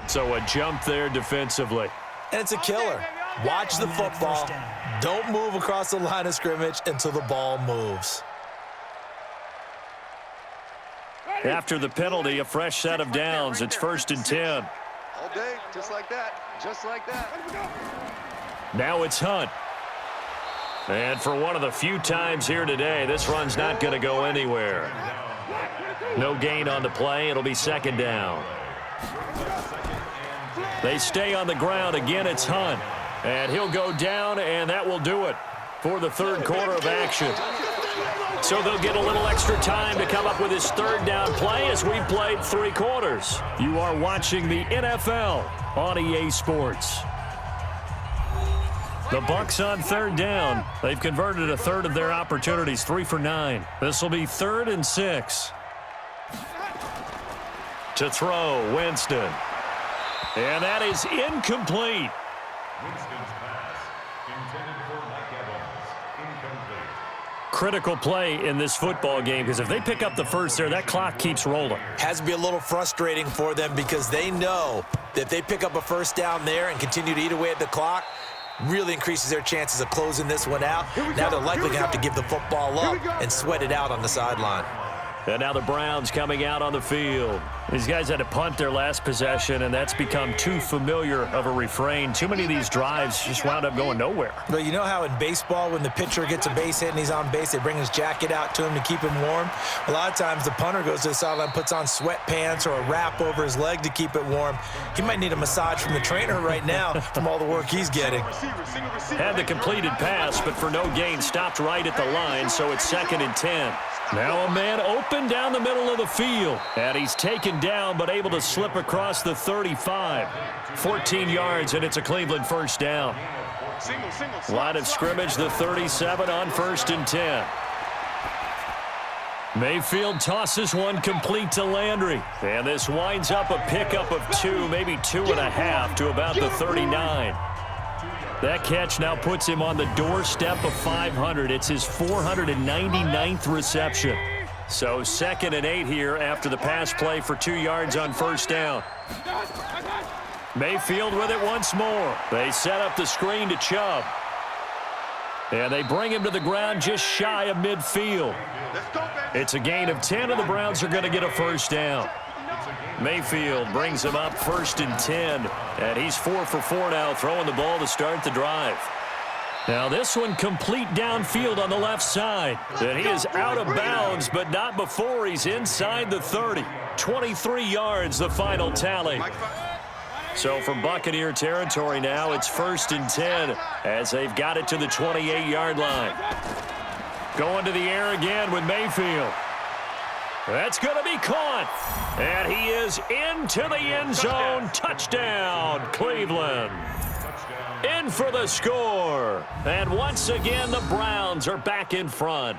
So a jump there defensively. And it's a killer. Watch the football. Don't move across the line of scrimmage until the ball moves. After the penalty, a fresh set of downs. It's 1st and 10. All day, just like that. Just like that. Now it's Hunt. And for one of the few times here today, this run's not going to go anywhere. No gain on the play. It'll be 2nd down. They stay on the ground. Again, it's Hunt. And he'll go down, and that will do it for the 3rd quarter of action. So they'll get a little extra time to come up with his 3rd down play as we've played 3 quarters. You are watching the NFL on EA Sports. The Bucs on 3rd down. They've converted a 1/3 of their opportunities, 3 for 9. This will be 3rd and 6. To throw, Winston. And that is incomplete. Winston's pass, intended for Mike Evans, incomplete. Critical play in this football game, because if they pick up the 1st there, that clock keeps rolling. Has to be a little frustrating for them because they know that if they pick up a 1st down there and continue to eat away at the clock, really increases their chances of closing this one out. Now they're likely going to have to give the football up and sweat it out on the sideline. And now the Browns coming out on the field. These guys had to punt their last possession, and that's become too familiar of a refrain. Too many of these drives just wound up going nowhere. But you know how in baseball, when the pitcher gets a base hit and he's on base, they bring his jacket out to him to keep him warm? A lot of times the punter goes to the sideline, puts on sweatpants or a wrap over his leg to keep it warm. He might need a massage from the trainer right now from all the work he's getting. Had the completed pass, but for no gain, stopped right at the line, so it's 2nd and 10. Now a man open down the middle of the field. And he's taken down, but able to slip across the 35. 14 yards, and it's a Cleveland 1st down. Line of scrimmage, the 37 on 1st and 10. Mayfield tosses one complete to Landry. And this winds up a pickup of 2, maybe 2.5 to about the 39. That catch now puts him on the doorstep of 500. It's his 499th reception. So 2nd and 8 here after the pass play for 2 yards on 1st down. Mayfield with it once more. They set up the screen to Chubb. And they bring him to the ground just shy of midfield. It's a gain of 10, and the Browns are going to get a 1st down. Mayfield brings him up 1st and 10, and he's 4 for 4 now, throwing the ball to start the drive. Now this one complete downfield on the left side. And he is out of bounds, but not before he's inside the 30. 23 yards, the final tally. So from Buccaneer territory now, it's 1st and 10 as they've got it to the 28-yard line. Going to the air again with Mayfield. That's going to be caught. And he is into the end zone. Touchdown, Cleveland. In for the score. And once again, the Browns are back in front.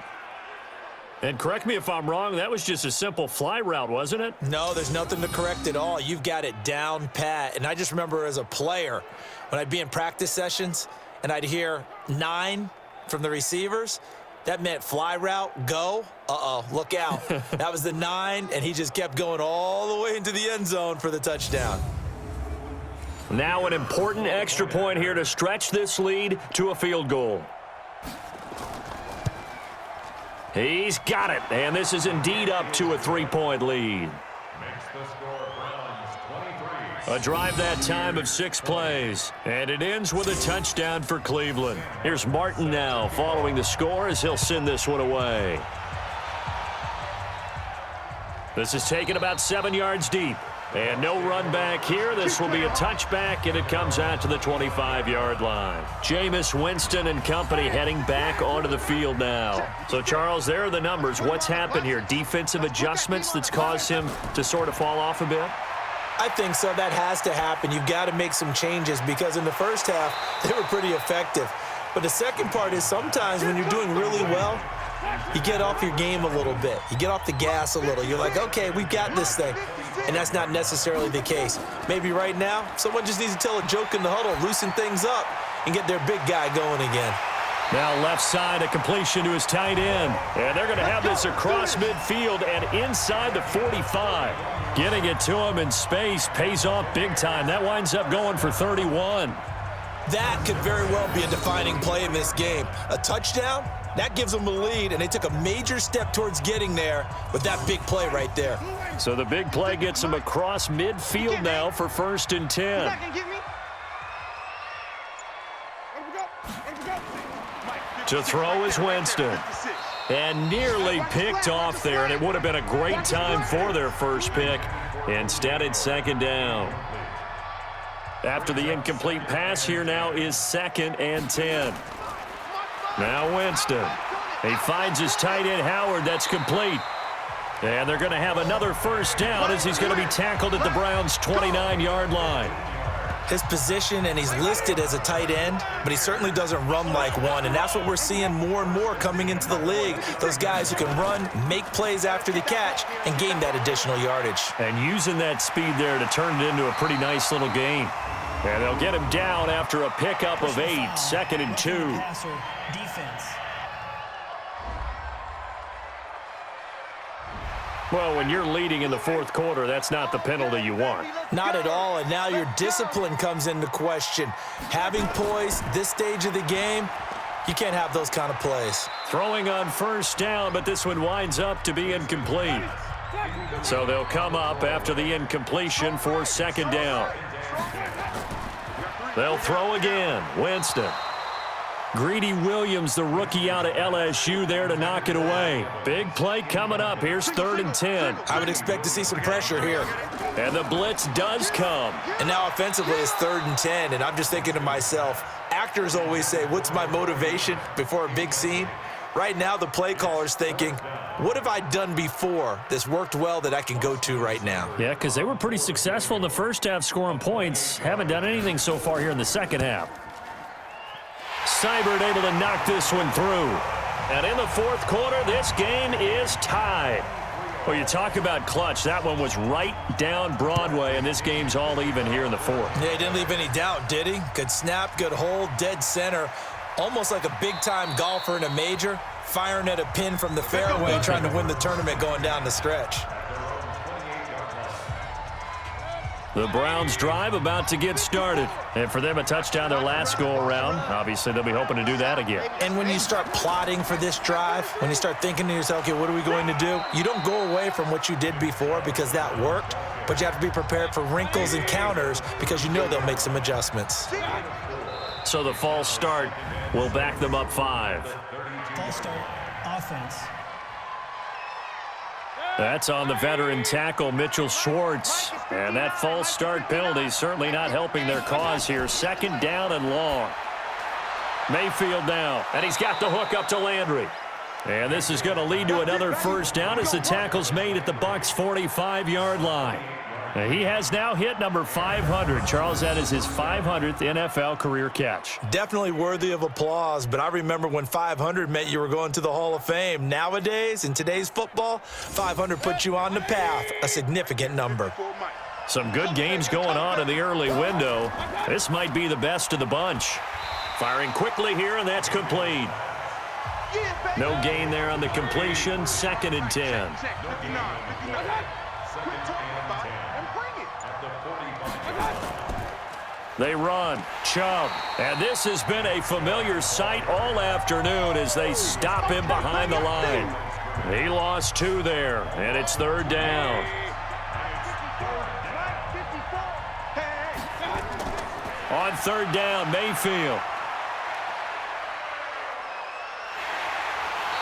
And correct me if I'm wrong, that was just a simple fly route, wasn't it? No, there's nothing to correct at all. You've got it down pat. And I just remember as a player, when I'd be in practice sessions and I'd hear 9 from the receivers, that meant fly route, go. Uh-oh, look out. That was the 9, and he just kept going all the way into the end zone for the touchdown. Now an important extra point here to stretch this lead to a field goal. He's got it, and this is indeed up to a 3-point lead. Makes the score Browns 23. A drive that time of 6 plays, and it ends with a touchdown for Cleveland. Here's Martin now following the score as he'll send this one away. This is taken about 7 yards deep. And no run back here. This will be a touchback, and it comes out to the 25-yard line. Jameis Winston and company heading back onto the field now. So, Charles, there are the numbers. What's happened here? Defensive adjustments that's caused him to sort of fall off a bit? I think so. That has to happen. You've got to make some changes because in the first half, they were pretty effective. But the second part is sometimes when you're doing really well, you get off your game a little bit. You get off the gas a little. You're like, okay, we've got this thing. And that's not necessarily the case. Maybe right now, someone just needs to tell a joke in the huddle, loosen things up, and get their big guy going again. Now left side, a completion to his tight end. And they're going to have this across midfield and inside the 45. Getting it to him in space pays off big time. That winds up going for 31. That could very well be a defining play in this game. A touchdown, that gives them a lead, and they took a major step towards getting there with that big play right there. So the big play gets him across midfield now for 1st and 10. To throw is Winston. And nearly picked off there, and it would have been a great time for their first pick. Instead, it's 2nd down. After the incomplete pass, here now is 2nd and 10. Now Winston. He finds his tight end, Howard. That's complete. And they're going to have another first down as he's going to be tackled at the Browns' 29-yard line. His position, and he's listed as a tight end, but he certainly doesn't run like one, and that's what we're seeing more and more coming into the league. Those guys who can run, make plays after the catch, and gain that additional yardage. And using that speed there to turn it into a pretty nice little gain. And they'll get him down after a pickup of 8, 2nd and 2. Defense. Well, when you're leading in the 4th quarter, that's not the penalty you want. Not at all, and now your discipline comes into question. Having poise this stage of the game, you can't have those kind of plays. Throwing on 1st down, but this one winds up to be incomplete. So they'll come up after the incompletion for 2nd down. They'll throw again. Winston. Greedy Williams, the rookie out of LSU, there to knock it away. Big play coming up. Here's 3rd and 10. I would expect to see some pressure here. And the blitz does come. And now offensively it's 3rd and 10, and I'm just thinking to myself, actors always say, what's my motivation before a big scene? Right now the play caller's thinking, what have I done before that's worked well that I can go to right now? Yeah, because they were pretty successful in the first half scoring points. Haven't done anything so far here in the second half. Seibert able to knock this one through. And in the 4th quarter, this game is tied. Well, you talk about clutch. That one was right down Broadway, and this game's all even here in the 4th. Yeah, he didn't leave any doubt, did he? Good snap, good hold, dead center. Almost like a big-time golfer in a major, firing at a pin from the fairway, trying to win the tournament going down the stretch. The Browns drive about to get started. And for them, a touchdown their last go-around. Obviously, they'll be hoping to do that again. And when you start plotting for this drive, when you start thinking to yourself, okay, what are we going to do? You don't go away from what you did before because that worked, but you have to be prepared for wrinkles and counters because you know they'll make some adjustments. So the false start will back them up 5. False start, offense. That's on the veteran tackle, Mitchell Schwartz. And that false start penalty certainly not helping their cause here. 2nd down and long. Mayfield now, and he's got the hook up to Landry. And this is going to lead to another first down as the tackle's made at the Bucs' 45-yard line. He has now hit number 500. Charles, that is his 500th NFL career catch. Definitely worthy of applause, but I remember when 500 meant you were going to the Hall of Fame. Nowadays, in today's football, 500 puts you on the path, a significant number. Some good games going on in the early window. This might be the best of the bunch. Firing quickly here, and that's complete. No gain there on the completion. 2nd and 10. They run. Chubb. And this has been a familiar sight all afternoon as they stop him behind the line. He lost 2 there, and it's 3rd down. On 3rd down, Mayfield.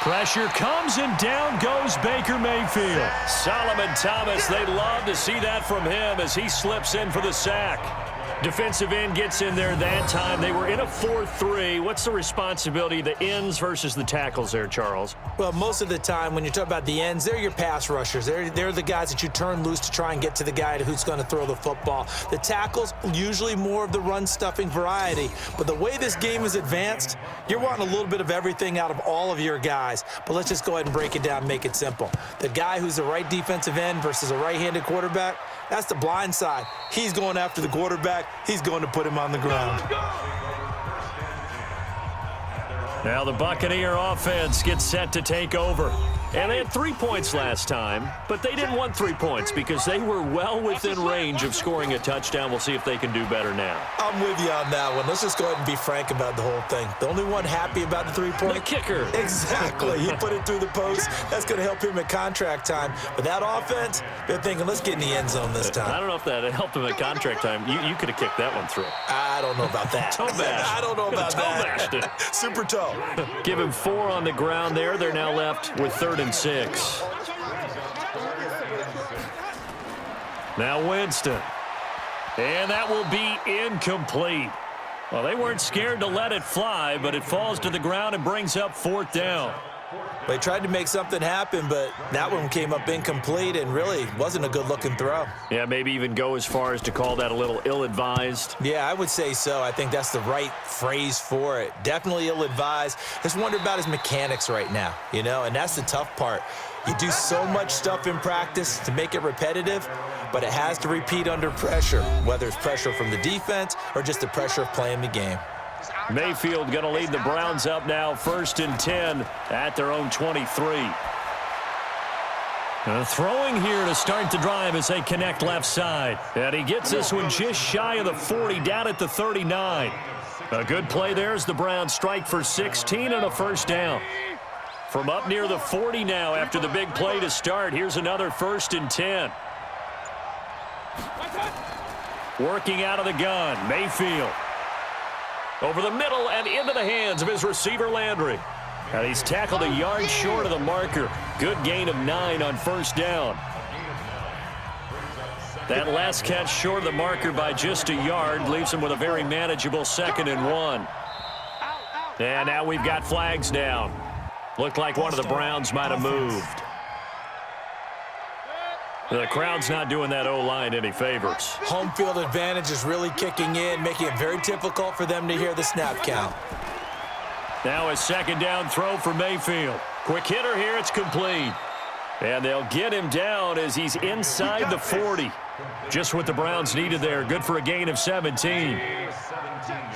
Pressure comes, and down goes Baker Mayfield. Solomon Thomas, they love to see that from him as he slips in for the sack. Defensive end gets in there that time. They were in a 4-3. What's the responsibility of the ends versus the tackles there, Charles? Well, most of the time when you talk about the ends, they're your pass rushers. They're the guys that you turn loose to try and get to the guy who's going to throw the football. The tackles, usually more of the run-stuffing variety. But the way this game is advanced, you're wanting a little bit of everything out of all of your guys. But let's just go ahead and break it down, make it simple. The guy who's the right defensive end versus a right-handed quarterback, that's the blind side. He's going after the quarterback. He's going to put him on the ground. Now the Buccaneer offense gets set to take over. And they had 3 points last time, but they didn't want 3 points because they were well within range of scoring a touchdown. We'll see if they can do better now. I'm with you on that one. Let's just go ahead and be frank about the whole thing. The only one happy about the 3-point? The kicker. Exactly. He put it through the post. That's going to help him at contract time. But that offense, they're thinking, let's get in the end zone this time. I don't know if that helped him at contract time. You could have kicked that one through. I don't know about that. Toe bash. I don't know about that. Toe bashed Super toe. it. Give him 4 on the ground there. They're now left with 3rd and 6. Now Winston. And that will be incomplete. Well, they weren't scared to let it fly, but it falls to the ground and brings up 4th down. They tried to make something happen, but that one came up incomplete and really wasn't a good-looking throw. Yeah, maybe even go as far as to call that a little ill-advised. Yeah, I would say so. I think that's the right phrase for it. Definitely ill-advised. Just wonder about his mechanics right now, you know, and that's the tough part. You do so much stuff in practice to make it repetitive, but it has to repeat under pressure, whether it's pressure from the defense or just the pressure of playing the game. Mayfield going to lead the Browns up now, 1st and 10 at their own 23. Throwing here to start the drive as they connect left side. And he gets this one just shy of the 40, down at the 39. A good play there as the Browns strike for 16 and a 1st down. From up near the 40 now after the big play to start, here's another 1st and 10. Working out of the gun, Mayfield. Over the middle and into the hands of his receiver, Landry. And he's tackled a yard short of the marker. Good gain of 9 on 1st down. That last catch short of the marker by just a yard leaves him with a very manageable 2nd and 1. And now we've got flags down. Looked like one of the Browns might have moved. The crowd's not doing that O-line any favors. Home field advantage is really kicking in, making it very difficult for them to hear the snap count. Now a 2nd down throw for Mayfield. Quick hitter here, it's complete. And they'll get him down as he's inside the 40. Just what the Browns needed there. Good for a gain of 17.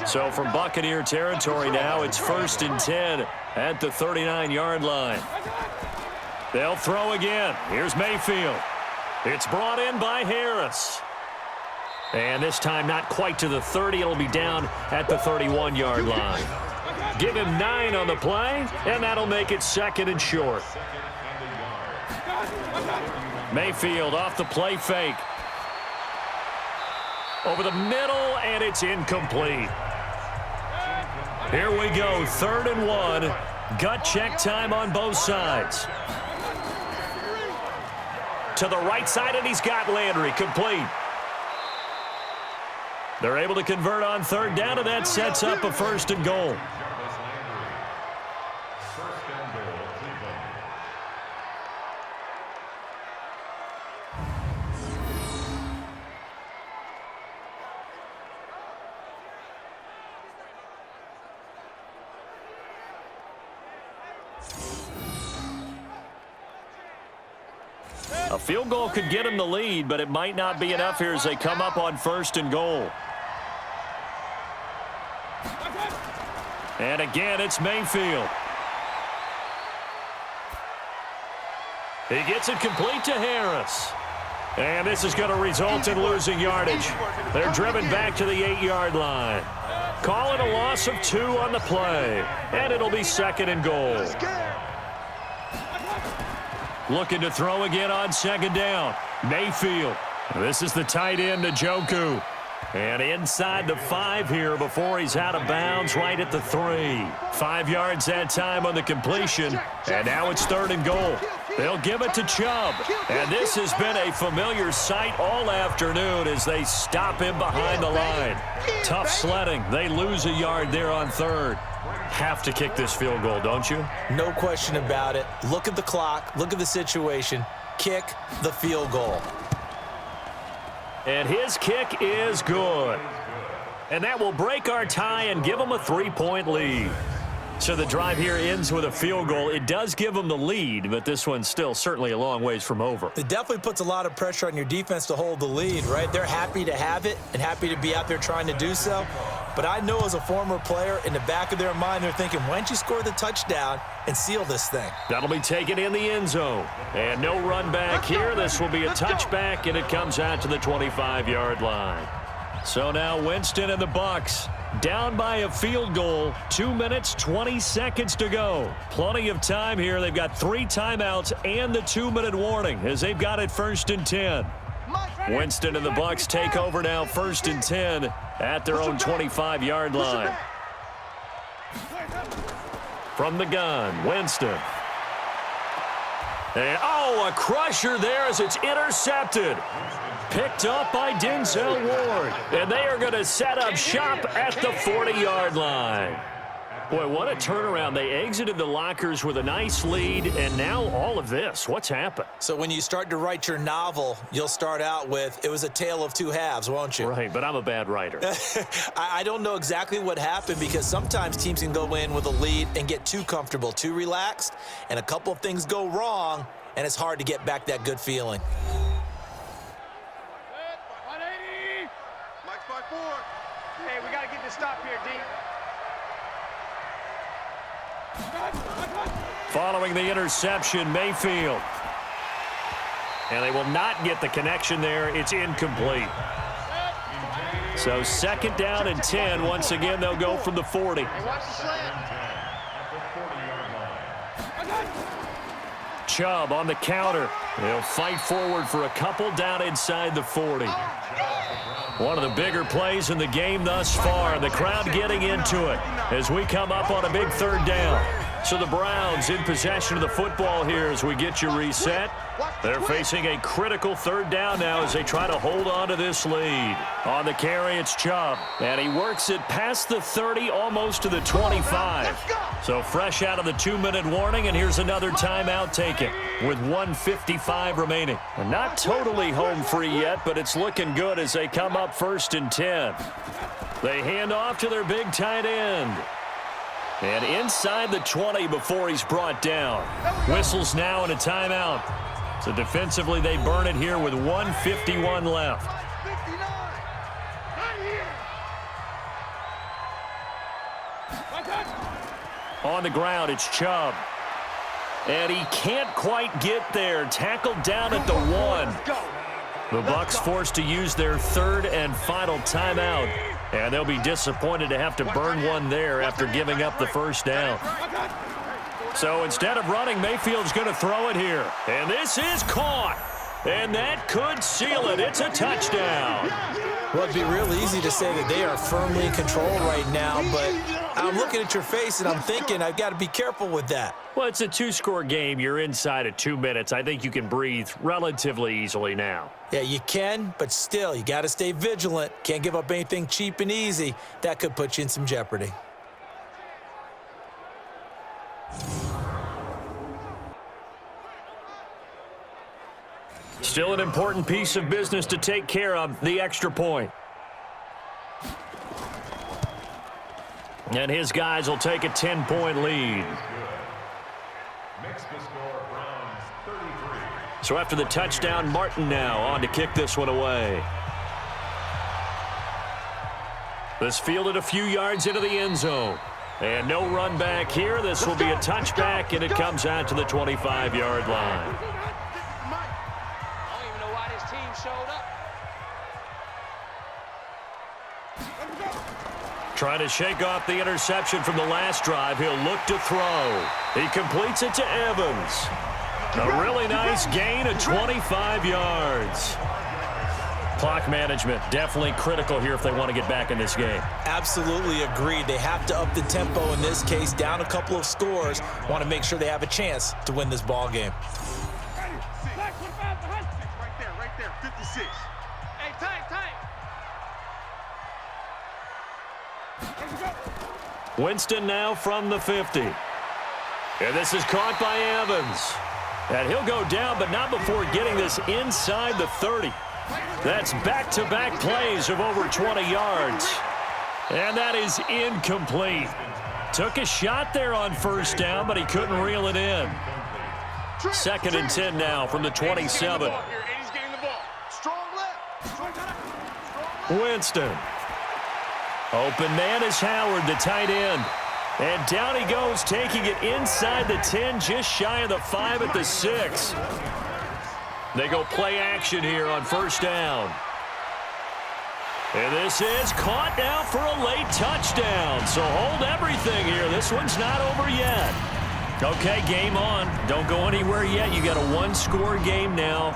So from Buccaneer territory now, it's 1st and 10 at the 39-yard line. They'll throw again. Here's Mayfield. It's brought in by Harris. And this time not quite to the 30. It'll be down at the 31-yard line. Give him 9 on the play, and that'll make it 2nd and short. Mayfield off the play fake. Over the middle, and it's incomplete. Here we go, 3rd and 1. Gut check time on both sides. To the right side, and he's got Landry, complete. They're able to convert on 3rd down, and that sets up a 1st and goal. A field goal could get them the lead, but it might not be enough here as they come up on 1st and goal. And again, it's Mayfield. He gets it complete to Harris. And this is going to result in losing yardage. They're driven back to the 8-yard line. Call it a loss of 2 on the play. And it'll be 2nd and goal. Looking to throw again on 2nd down. Mayfield. This is the tight end, Njoku. And inside the 5 here before he's out of bounds right at the 3. 5 yards that time on the completion. And now it's 3rd and goal. They'll give it to Chubb. And this has been a familiar sight all afternoon as they stop him behind the line. Tough sledding. They lose a yard there on 3rd. Have to kick this field goal, don't you? No question about it. Look at the clock. Look at the situation. Kick the field goal. And his kick is good. And that will break our tie and give them a 3-point lead. So the drive here ends with a field goal. It does give them the lead, but this one's still certainly a long ways from over. It definitely puts a lot of pressure on your defense to hold the lead, right? They're happy to have it and happy to be out there trying to do so. But I know as a former player, in the back of their mind, they're thinking, why don't you score the touchdown and seal this thing? That'll be taken in the end zone. And no run back here. This will be a touchback, and it comes out to the 25-yard line. So now Winston and the Bucs down by a field goal. 2 minutes, 20 seconds to go. Plenty of time here. They've got 3 timeouts and the 2-minute warning as they've got it 1st and 10. Winston and the Bucs take over now 1st and 10 at their own 25-yard line. From the gun, Winston. And, a crusher there as it's intercepted. Picked up by Denzel Ward. And they are going to set up shop at the 40-yard line. Boy, what a turnaround. They exited the lockers with a nice lead, and now all of this. What's happened? So when you start to write your novel, you'll start out with, it was a tale of 2 halves, won't you? Right, but I'm a bad writer. I don't know exactly what happened because sometimes teams can go in with a lead and get too comfortable, too relaxed, and a couple of things go wrong, and it's hard to get back that good feeling. Mike's 5-4. Hey, we got to get this stop here, D. Following the interception, Mayfield. And they will not get the connection there. It's incomplete. So 2nd down and 10. Once again, they'll go from the 40. Chubb on the counter. They'll fight forward for a couple down inside the 40. One of the bigger plays in the game thus far. The crowd getting into it as we come up on a big 3rd down. So the Browns in possession of the football here as we get you reset. They're facing a critical 3rd down now as they try to hold on to this lead. On the carry, it's Chubb. And he works it past the 30, almost to the 25. So fresh out of the 2-minute warning, and here's another timeout taken with 1:55 remaining. And not totally home free yet, but it's looking good as they come up 1st and 10. They hand off to their big tight end. And inside the 20 before he's brought down. Whistles now and a timeout. So defensively, they burn it here with 1:51 left. On the ground, it's Chubb. And he can't quite get there. Tackled down at the 1. The Bucs forced to use their 3rd and final timeout. And they'll be disappointed to have to burn one there after giving up the 1st down. So instead of running, Mayfield's going to throw it here. And this is caught. And that could seal it. It's a touchdown. Well, it'd be real easy to say that they are firmly in control right now, but I'm looking at your face and I'm thinking I've got to be careful with that. Well, it's a 2-score game. You're inside of 2 minutes. I think you can breathe relatively easily now. Yeah, you can, but still, you got to stay vigilant. Can't give up anything cheap and easy. That could put you in some jeopardy. Still an important piece of business to take care of, the extra point. And his guys will take a 10-point lead. Makes the score Browns 33, So after the touchdown, Martin now on to kick this one away. This fielded a few yards into the end zone. And no run back here. This will be a touchback, and it comes out to the 25-yard line. Trying to shake off the interception from the last drive. He'll look to throw. He completes it to Evans. A really nice gain of 25 yards. Clock management definitely critical here if they want to get back in this game. Absolutely agreed. They have to up the tempo in this case, down a couple of scores. Want to make sure they have a chance to win this ball game. Right there, 56. Hey, tight. Winston now from the 50. And this is caught by Evans. And he'll go down, but not before getting this inside the 30. That's back-to-back plays of over 20 yards. And that is incomplete. Took a shot there on first down, but he couldn't reel it in. 2nd and 10 now from the 27. Winston. Open man is Howard, the tight end. And down he goes, taking it inside the 10, just shy of the 5 at the 6. They go play action here on first down. And this is caught now for a late touchdown. So hold everything here. This one's not over yet. Okay, game on. Don't go anywhere yet. You got a one-score game now.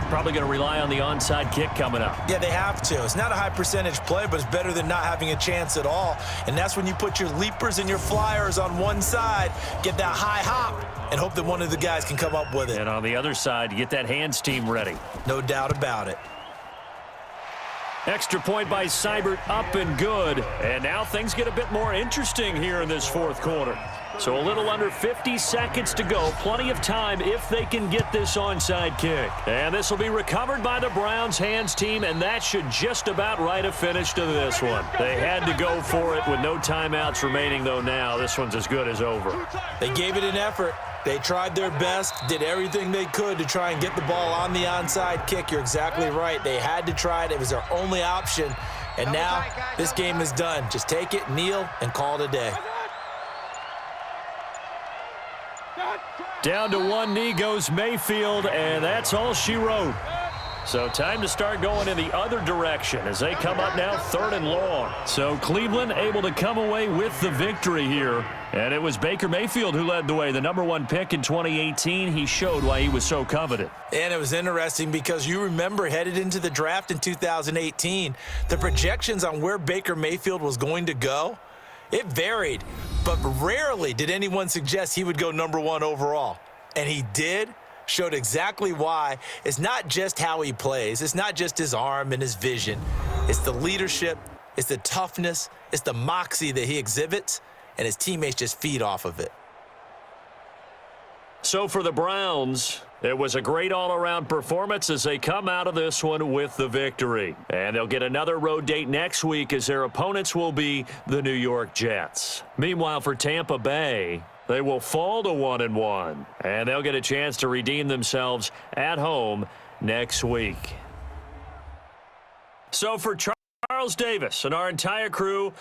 Probably going to rely on the onside kick coming up. Yeah, they have to. It's not a high percentage play, but it's better than not having a chance at all. And that's when you put your leapers and your flyers on one side, get that high hop, and hope that one of the guys can come up with it. And on the other side, get that hands team ready. No doubt about it. Extra point by Seibert, up and good. And now things get a bit more interesting here in this fourth quarter. So a little under 50 seconds to go. Plenty of time if they can get this onside kick. And this will be recovered by the Browns hands team, and that should just about write a finish to this one. They had to go for it with no timeouts remaining, though now. This one's as good as over. They gave it an effort. They tried their best, did everything they could to try and get the ball on the onside kick. You're exactly right. They had to try it. It was their only option. And now this game is done. Just take it, kneel, and call it a day. Down to one knee goes Mayfield, and that's all she wrote. So time to start going in the other direction as they come up now 3rd and long. So Cleveland able to come away with the victory here. And it was Baker Mayfield who led the way, the #1 pick in 2018. He showed why he was so coveted. And it was interesting because you remember headed into the draft in 2018, the projections on where Baker Mayfield was going to go, it varied. But rarely did anyone suggest he would go #1 overall. And he did. Showed exactly why. It's not just how he plays. It's not just his arm and his vision. It's the leadership. It's the toughness. It's the moxie that he exhibits. And his teammates just feed off of it. So for the Browns, it was a great all-around performance as they come out of this one with the victory. And they'll get another road date next week as their opponents will be the New York Jets. Meanwhile, for Tampa Bay, they will fall to 1-1, and they'll get a chance to redeem themselves at home next week. So for Charles Davis and our entire crew,